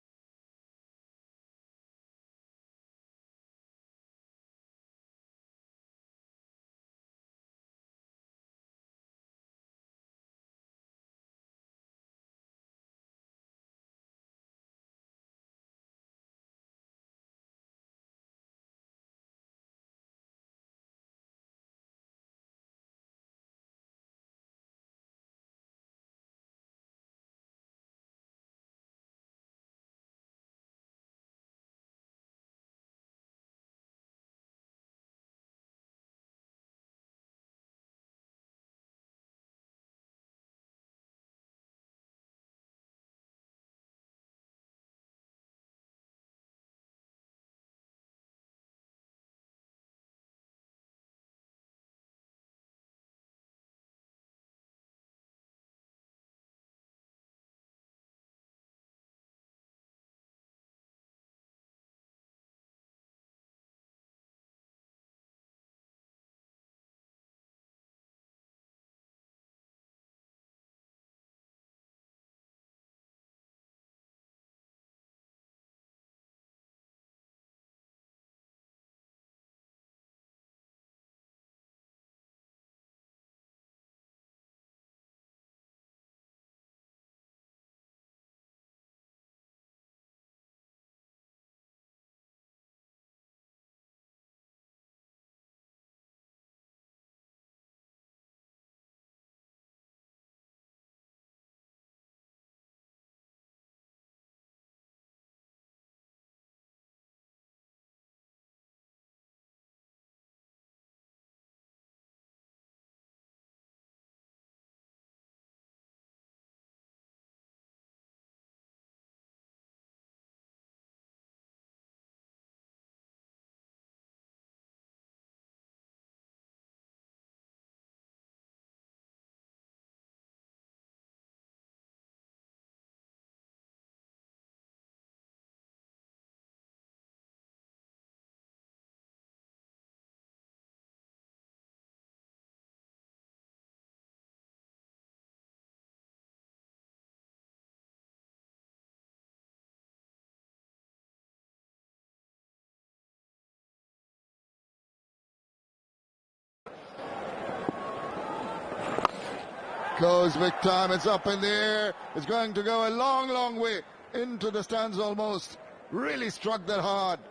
close big time. It's up in the air. It's going to go a long, long way into the stands almost. Really struck that hard.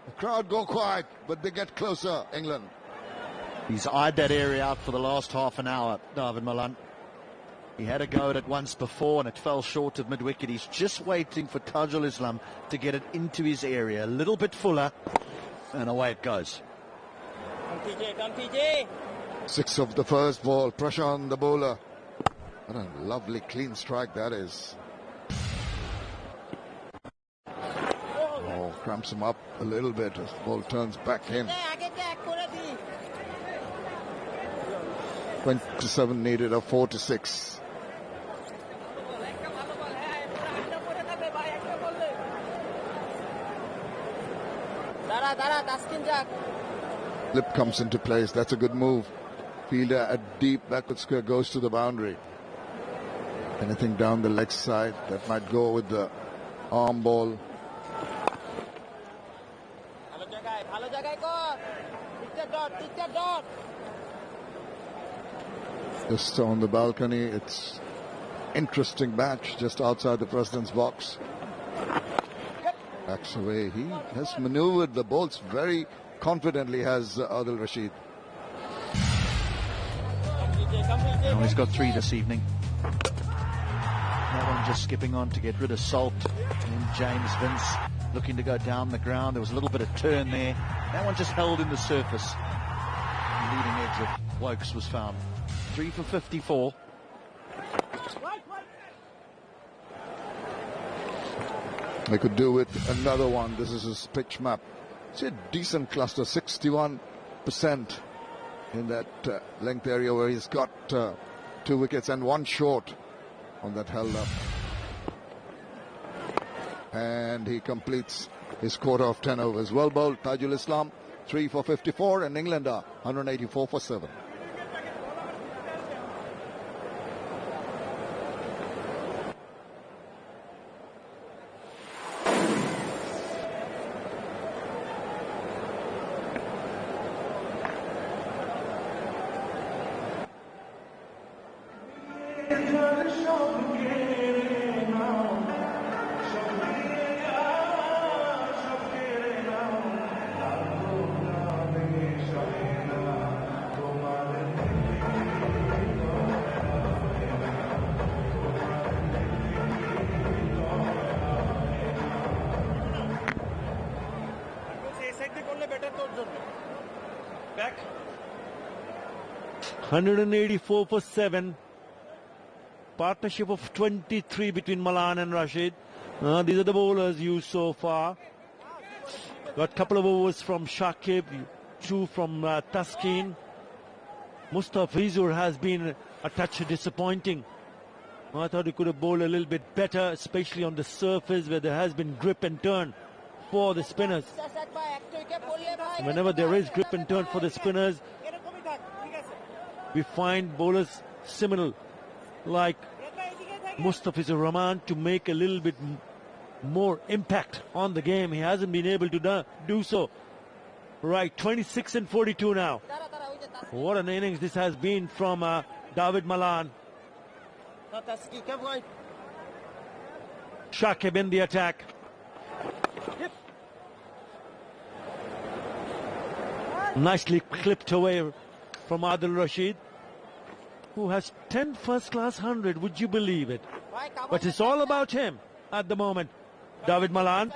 The crowd go quiet, but they get closer, England. He's eyed that area out for the last half an hour, David Malan. He had a go at it once before and it fell short of mid-wicket. He's just waiting for Tajul Islam to get it into his area. A little bit fuller, and away it goes. Come TJ, come TJ. 6 of the first ball. Pressure on the bowler. What a lovely clean strike that is. Oh, cramps him up a little bit as the ball turns back in. 27 needed, a 4-6. Lip comes into place. That's a good move. Fielder at deep backward square goes to the boundary. Anything down the leg side that might go with the arm ball. Just on the balcony. It's interesting match just outside the president's box. Backs away. He has maneuvered the balls very confidently, has Adil Rashid. Oh, he's got 3 this evening. That one just skipping on to get rid of Salt. And James Vince looking to go down the ground. There was a little bit of turn there. That one just held in the surface. The leading edge of Wokes was found. 3 for 54. They could do with another one. This is his pitch map. It's a decent cluster, 61% in that length area where he's got 2 wickets and 1 short on that held up. And he completes his quarter of 10 overs. Well bowled, Tajul Islam, 3 for 54, and England are 184 for 7. Back. 184 for 7. Partnership of 23 between Malan and Rashid. These are the bowlers used so far. Got a couple of overs from Shakib, 2 from Taskin. Mustafizur has been a touch disappointing. I thought he could have bowled a little bit better, especially on the surface where there has been grip and turn for the spinners. Whenever there is grip and turn for the spinners, we find bowlers similar like Mustafizur Rahman to make a little bit more impact on the game. He hasn't been able to do so. Right, 26 and 42 now. What an innings this has been from David Malan. Shakib in the attack. Nicely clipped away from Adil Rashid, who has 10 first-class 100, would you believe it? But it's all about him at the moment. David Malan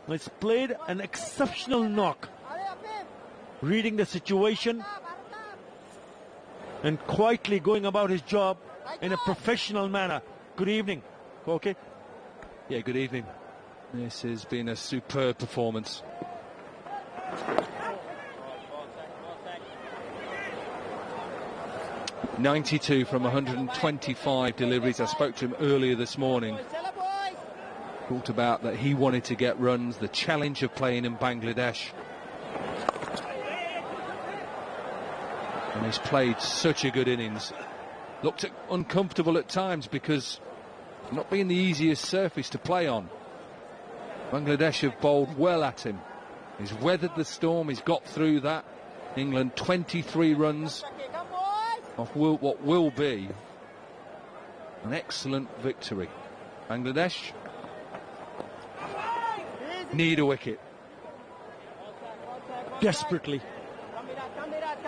has played an exceptional knock, reading the situation and quietly going about his job in a professional manner. Good evening, okay? Yeah, good evening. This has been a superb performance. .92 from 125 deliveries. I spoke to him earlier this morning. Talked about that he wanted to get runs, the challenge of playing in Bangladesh. And he's played such a good innings. Looked uncomfortable at times because not being the easiest surface to play on. Bangladesh have bowled well at him. He's weathered the storm, he's got through that. England 23 runs off what will be an excellent victory. Bangladesh need a wicket. Desperately.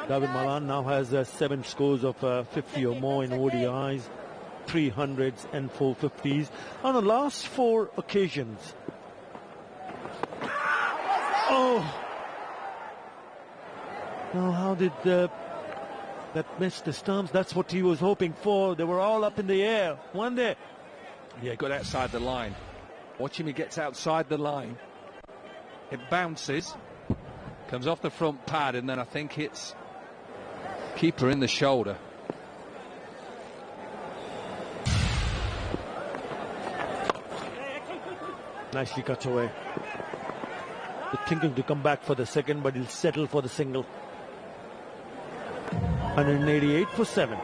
David Malan now has 7 scores of 50 or more in ODIs, 300s and 450s on the last 4 occasions. Oh! Now how did that miss the stumps? That's what he was hoping for. They were all up in the air. One there. Yeah, got outside the line. Watch him, he gets outside the line. It bounces, comes off the front pad, and then I think hits keeper in the shoulder. Nicely cut away. He's thinking to come back for the second, but he'll settle for the single. 188 for 7.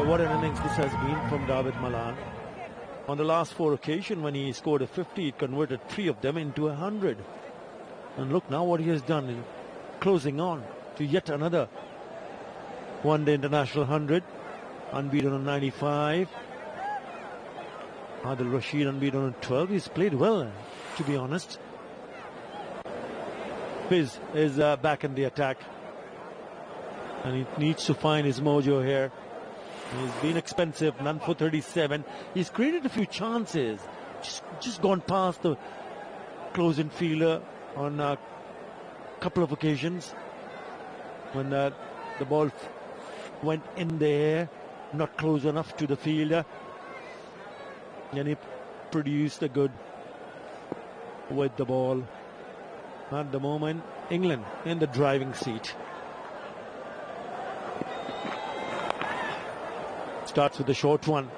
What an innings this has been from David Malan. On the last 4 occasions when he scored a 50, he converted 3 of them into 100. And look now what he has done, closing on to yet another one-day international 100. Unbeaten on 95. Adil Rashid unbeaten on 12. He's played well, to be honest. Fizz is back in the attack. And he needs to find his mojo here. He's been expensive, none for 37. He's created a few chances, just gone past the close-in fielder on a couple of occasions when the ball went in the air, not close enough to the fielder, and he produced a good with the ball. At the moment, England in the driving seat. Starts with a short one.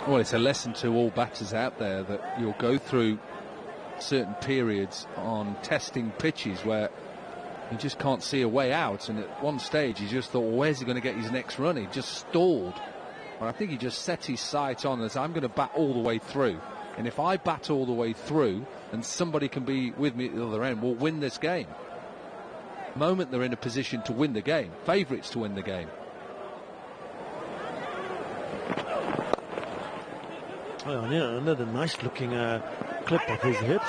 Well, it's a lesson to all batters out there that you'll go through certain periods on testing pitches where he just can't see a way out, and at one stage he just thought, well, where's he going to get his next run? He just stalled. And I think he just set his sight on as I'm going to bat all the way through. And if I bat all the way through and somebody can be with me at the other end, we'll win this game. The moment they're in a position to win the game, favourites to win the game. Oh, yeah, another nice looking clip of his hips.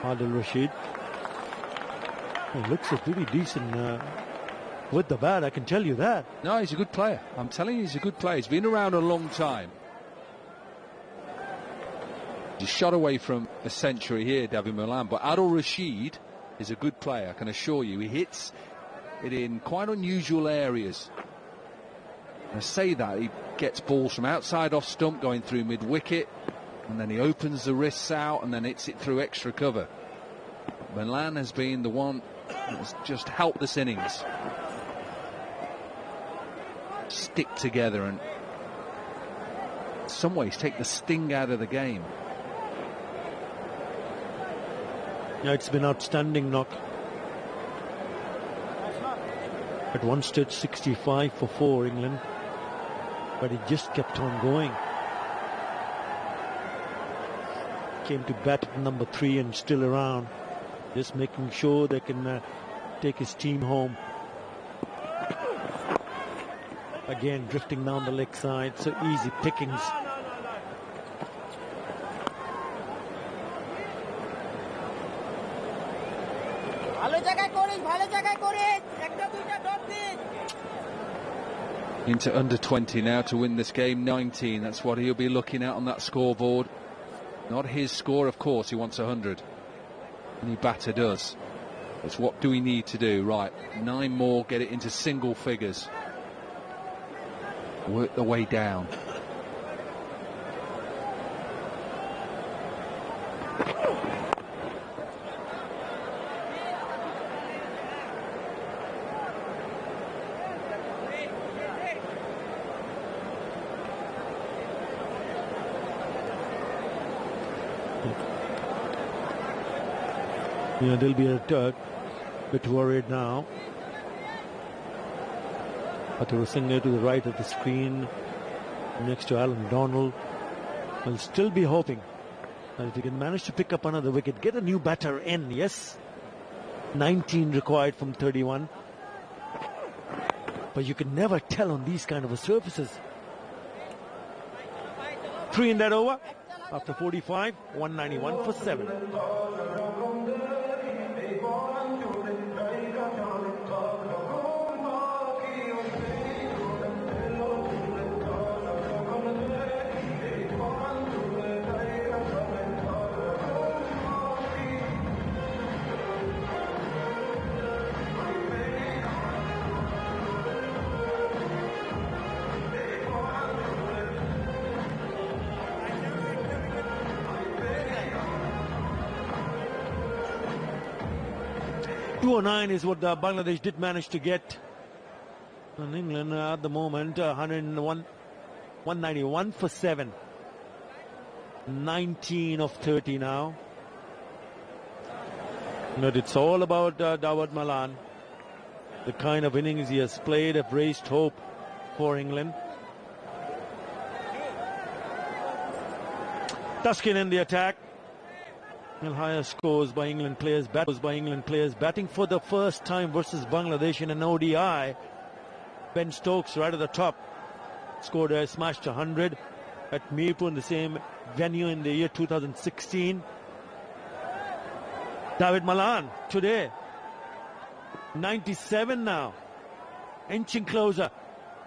Adil Rashid. He looks a pretty decent with the bat, I can tell you that. No, he's a good player. I'm telling you, he's a good player. He's been around a long time. He's shot away from a century here, David Milan, but Adil Rashid is a good player, I can assure you. He hits it in quite unusual areas. I say that, he gets balls from outside off stump going through mid-wicket, and then he opens the wrists out and then hits it through extra cover. Milan has been the one that's just helped this innings stick together and in some ways take the sting out of the game. Yeah, it's been outstanding knock. At one stage 65 for 4 England, but it just kept on going. Came to bat at number 3 and still around, just making sure they can take his team home. Again, drifting down the leg side, so easy pickings. Into under 20 now to win this game, 19. That's what he'll be looking at on that scoreboard. Not his score, of course, he wants 100. Any batter does. It's what do we need to do? Right, 9 more, get it into single figures. Work the way down. Yeah, they'll be a bit worried now. Aturu Singh to the right of the screen, next to Alan Donald. Will still be hoping that if he can manage to pick up another wicket, get a new batter in. Yes, 19 required from 31. But you can never tell on these kind of surfaces. 3 in that over. After 45, 191 for 7. .209 is what Bangladesh did manage to get. And England at the moment 191 for 7. 19 of 30 now. But it's all about Dawud Malan. The kind of innings he has played have raised hope for England. Tuskin in the attack. And higher scores by England players, batting for the first time versus Bangladesh in an ODI. Ben Stokes right at the top scored a smashed 100 at Mirpur in the same venue in the year 2016. David Malan today 97 now, inching closer,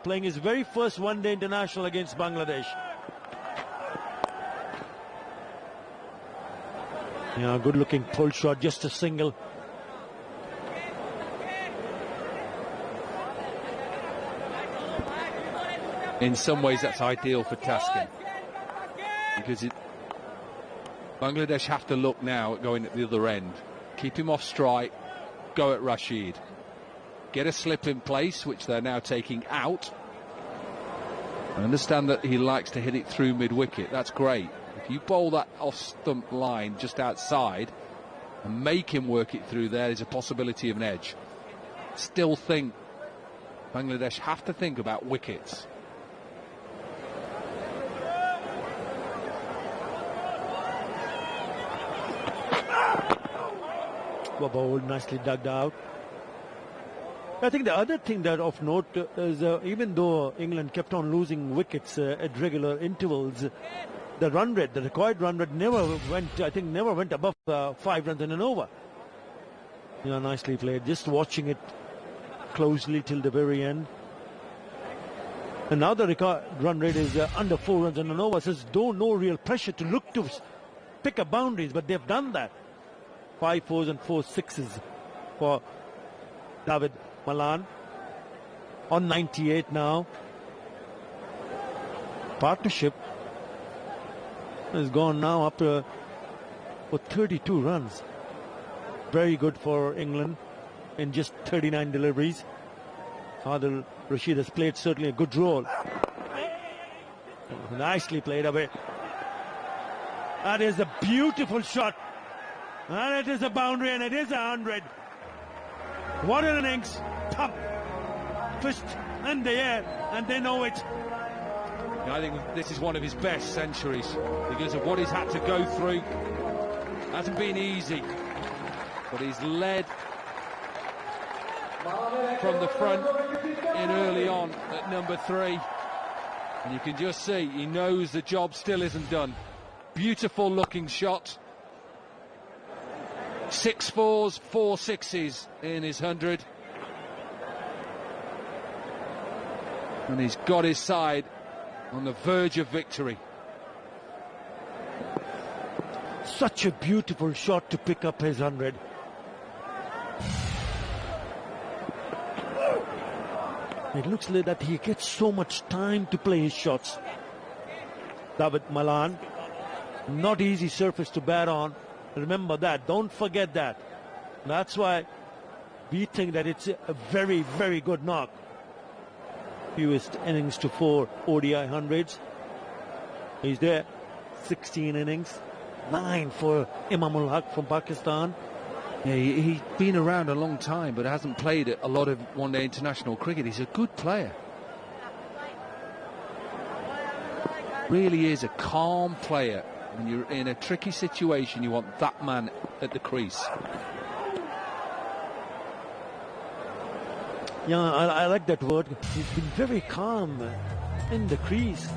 playing his very first one-day international against Bangladesh. Yeah, good looking pull shot, just a single. In some ways that's ideal for Tuskin, because Bangladesh have to look now at going at the other end. Keep him off strike, go at Rashid. Get a slip in place, which they're now taking out. I understand that he likes to hit it through mid-wicket, that's great. If you bowl that off-stump line just outside and make him work it through, there is a possibility of an edge. Still think Bangladesh have to think about wickets. Well bowled, nicely dug out. I think the other thing that of note is even though England kept on losing wickets at regular intervals, the run rate, the required run rate never went above 5 runs in an over. Yeah, nicely played. Just watching it closely till the very end. And now the required run rate is under 4 runs in an over. So there's no real pressure to look to pick up boundaries, but they've done that. 5 fours and 4 sixes for David Malan on 98 now. Partnership has gone now up for 32 runs. Very good for England in just 39 deliveries. Adil Rashid has played certainly a good role. Nicely played away. That is a beautiful shot. And it is a boundary and it is 100. What an innings. Top, fist in the air, and they know it. I think this is one of his best centuries because of what he's had to go through. Hasn't been easy, but he's led from the front in early on at number 3, and you can just see he knows the job still isn't done. Beautiful looking shot. 6 fours, 4 sixes in his 100, and he's got his side on the verge of victory. Such a beautiful shot to pick up his 100. It looks like that he gets so much time to play his shots. David Malan, not easy surface to bat on. Remember that, don't forget that. That's why we think that it's a very, very good knock. Fewest innings to 4 ODI hundreds. He's there, 16 innings, 9 for Imamul Haq from Pakistan. Yeah, he's been around a long time, but hasn't played a lot of one-day international cricket. He's a good player. Really is a calm player. When you're in a tricky situation, you want that man at the crease. Yeah, I like that word. He's been very calm in the crease.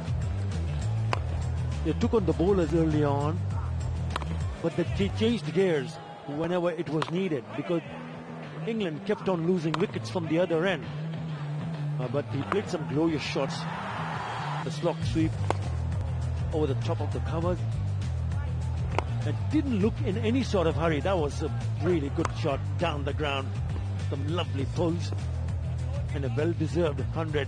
They took on the bowlers early on, but they changed gears whenever it was needed because England kept on losing wickets from the other end. But he played some glorious shots. The slog sweep over the top of the covers. It didn't look in any sort of hurry. That was a really good shot down the ground. Some lovely pulls and a well-deserved 100.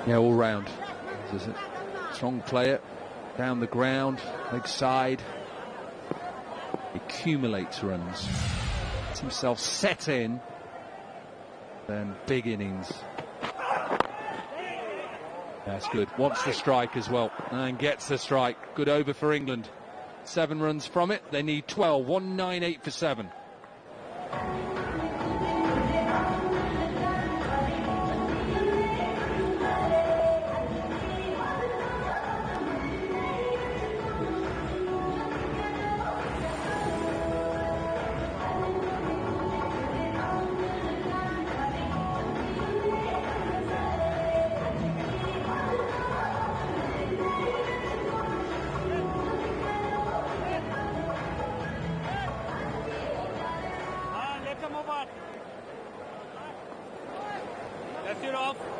Yeah, all round. He's a strong player. Down the ground, leg side. Accumulates runs. Gets himself set in. Then big innings. That's good. Wants the strike as well. And gets the strike. Good over for England. 7 runs from it. They need 12. 198 for 7.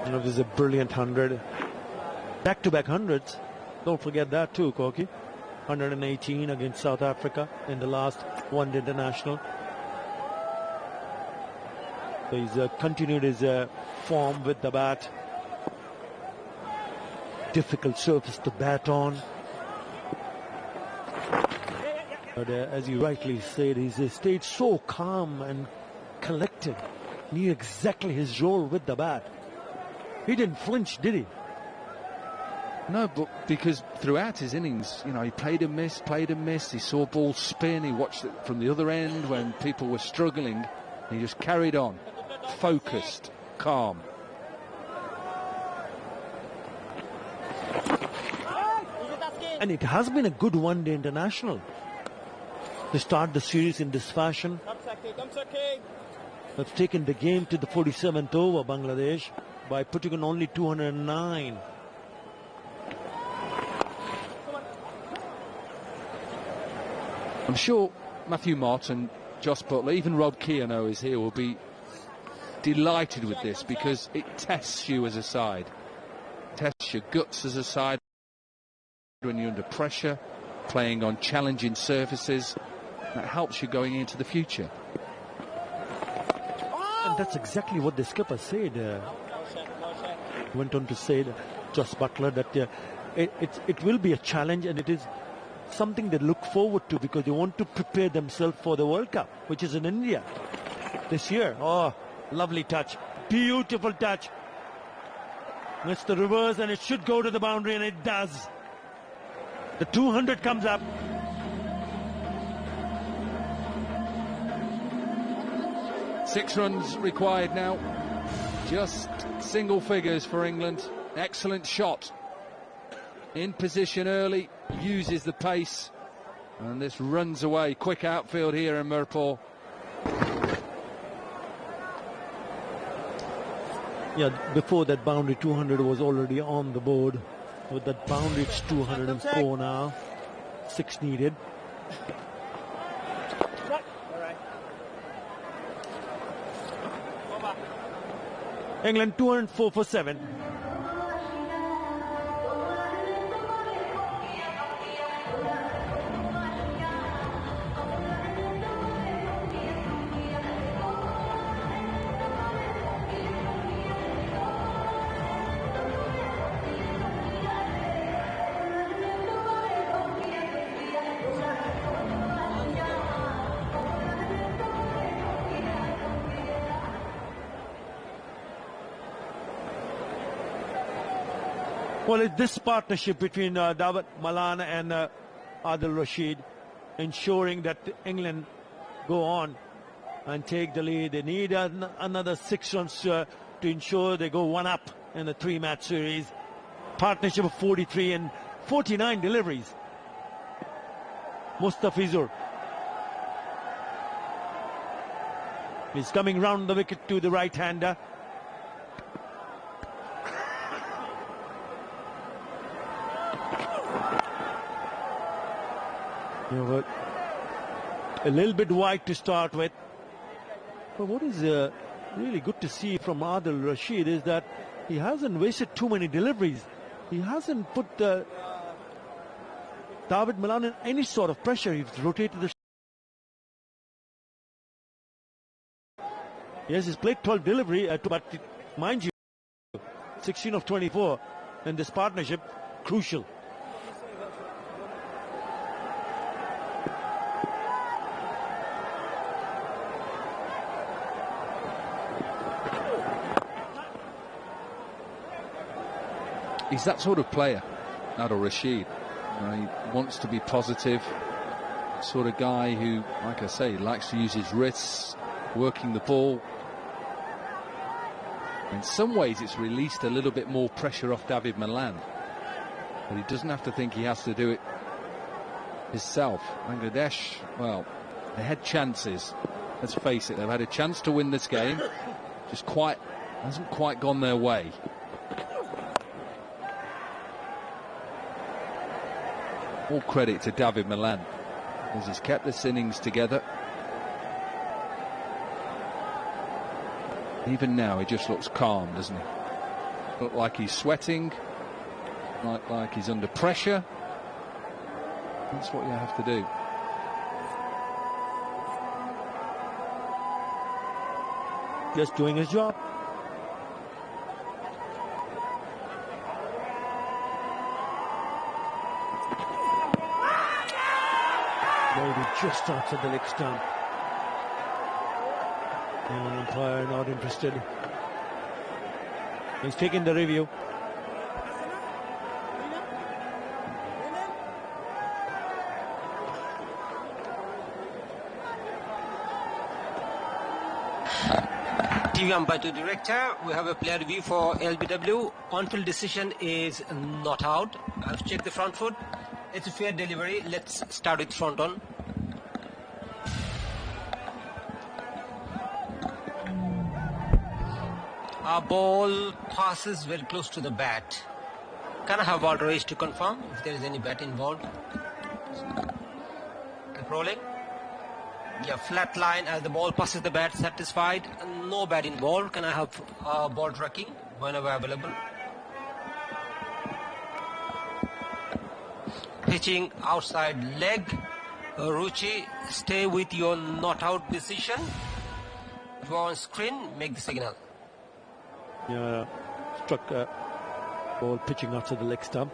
You know, this is a brilliant 100. Back-to-back hundreds. Don't forget that too, Corky. 118 against South Africa in the last one-day international. So he's continued his form with the bat. Difficult surface to bat on. But as you rightly said, he's stayed so calm and collected. Knew exactly his role with the bat. He didn't flinch, did he? No, but because throughout his innings, you know, he played and missed. He saw ball spin. He watched it from the other end when people were struggling. He just carried on, focused, calm. And it has been a good one-day international to start the series in this fashion. They've taken the game to the 47th over, Bangladesh, by putting on only 209. I'm sure Matthew Mott and Joss Butler, even Rob Keano is here, will be delighted with this because it tests you as a side. Tests your guts as a side when you're under pressure, playing on challenging surfaces. That helps you going into the future. And that's exactly what the skipper said. Went on to say, Joss Butler, that it will be a challenge, and it is something they look forward to because they want to prepare themselves for the World Cup, which is in India this year. Oh, lovely touch. Beautiful touch. It's the reverse, and it should go to the boundary, and it does. The 200 comes up. Six runs required now. Just single figures for England. Excellent shot. In position early, uses the pace, and this runs away. Quick outfield here in Mirpur. Yeah, before that boundary, 200 was already on the board. With that boundary, it's 204 now. 6 needed. England 204 for 7. Well, it's this partnership between David Malan and Adil Rashid ensuring that England go on and take the lead. They need another 6 runs to ensure they go 1 up in the 3-match series. Partnership of 43 and 49 deliveries. Mustafizur. He's coming round the wicket to the right-hander. You know, a little bit wide to start with. But what is really good to see from Adil Rashid is that he hasn't wasted too many deliveries. He hasn't put David Malan in any sort of pressure. He's rotated the... Yes, he's played 12 delivery, but mind you, 16 of 24 in this partnership, crucial. He's that sort of player, Adil Rashid. He wants to be positive, sort of guy who, like I say, likes to use his wrists, working the ball. In some ways, it's released a little bit more pressure off David Malan, but he doesn't have to think he has to do it himself. Bangladesh, well, they had chances. Let's face it, they've had a chance to win this game, just hasn't quite gone their way. All credit to David Malan, as he's kept this innings together. Even now, he just looks calm, doesn't he? Look like he's sweating, like he's under pressure. That's what you have to do. Just doing his job. Just starts at the leg stump. And umpire not interested. He's taking the review. TV umpire to director. We have a player review for LBW. On-field decision is not out. I've checked the front foot. It's a fair delivery. Let's start with front on. Our ball passes very close to the bat. Can I have ball raised to confirm if there is any bat involved? Keep rolling. Yeah, flat line as the ball passes the bat, satisfied. No bat involved. Can I have ball tracking whenever available? Pitching outside leg. Ruchi, stay with your not out decision. If you are on screen, make the signal. Yeah, struck ball pitching outside the leg stump.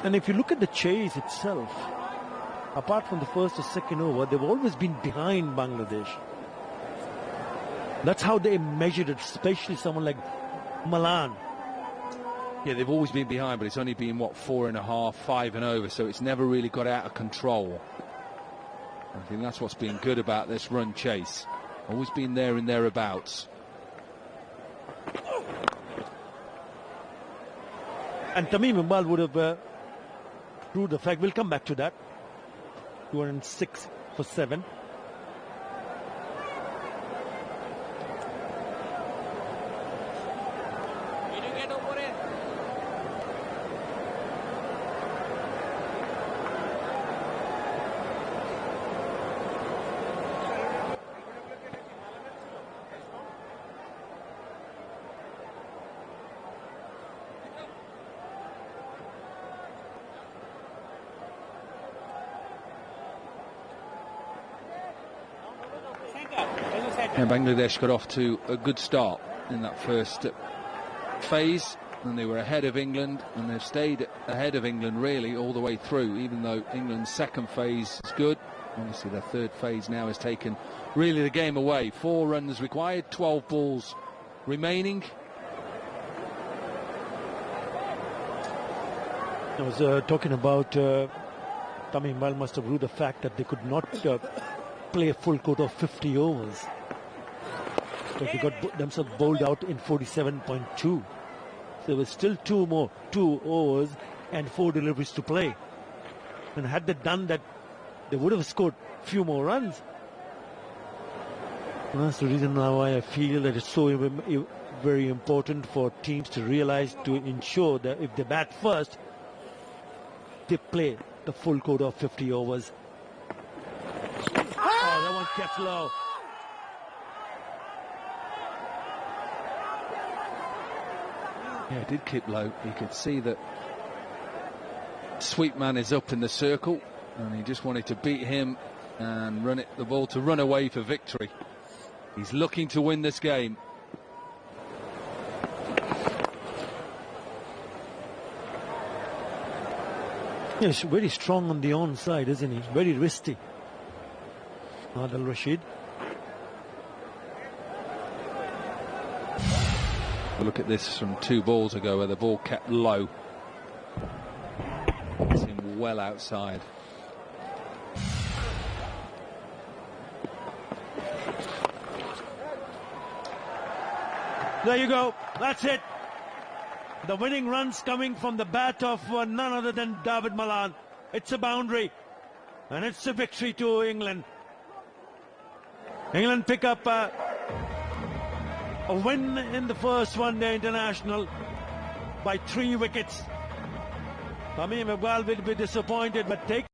And if you look at the chase itself, apart from the first or second over, they've always been behind Bangladesh. That's how they measured it, especially someone like Malan. Yeah, they've always been behind, but it's only been, 4.5, 5 and over, so it's never really got out of control. I think that's what's been good about this run chase. Always been there and thereabouts. And Tamim Iqbal would have proved the fact. We'll come back to that. 206 for 7. And Bangladesh got off to a good start in that first phase, and they were ahead of England, and they've stayed ahead of England really all the way through, even though England's second phase is good. Obviously their third phase now has taken really the game away. 4 runs required, 12 balls remaining. I was talking about Tamim Iqbal must have ruled the fact that they could not play a full quota of 50 overs. So they got themselves bowled out in 47.2. So there was still 2 overs and 4 deliveries to play. And had they done that, they would have scored a few more runs. And that's the reason now why I feel that it's so very important for teams to realize, to ensure that if they bat first, they play the full quota of 50 overs. Oh, that one kept low. Yeah, it did keep low. You could see that Sweetman is up in the circle, and he just wanted to beat him and run the ball to run away for victory. He's looking to win this game. Yes, very strong on the onside, isn't he? Very wristy. Adil Rashid. Look at this from 2 balls ago where the ball kept low. It's him well outside. There you go. That's it. The winning runs coming from the bat of none other than David Malan. It's a boundary. And it's a victory to England. England pick up a win in the first one-day international by 3 wickets. Tamim Iqbal will be disappointed, but take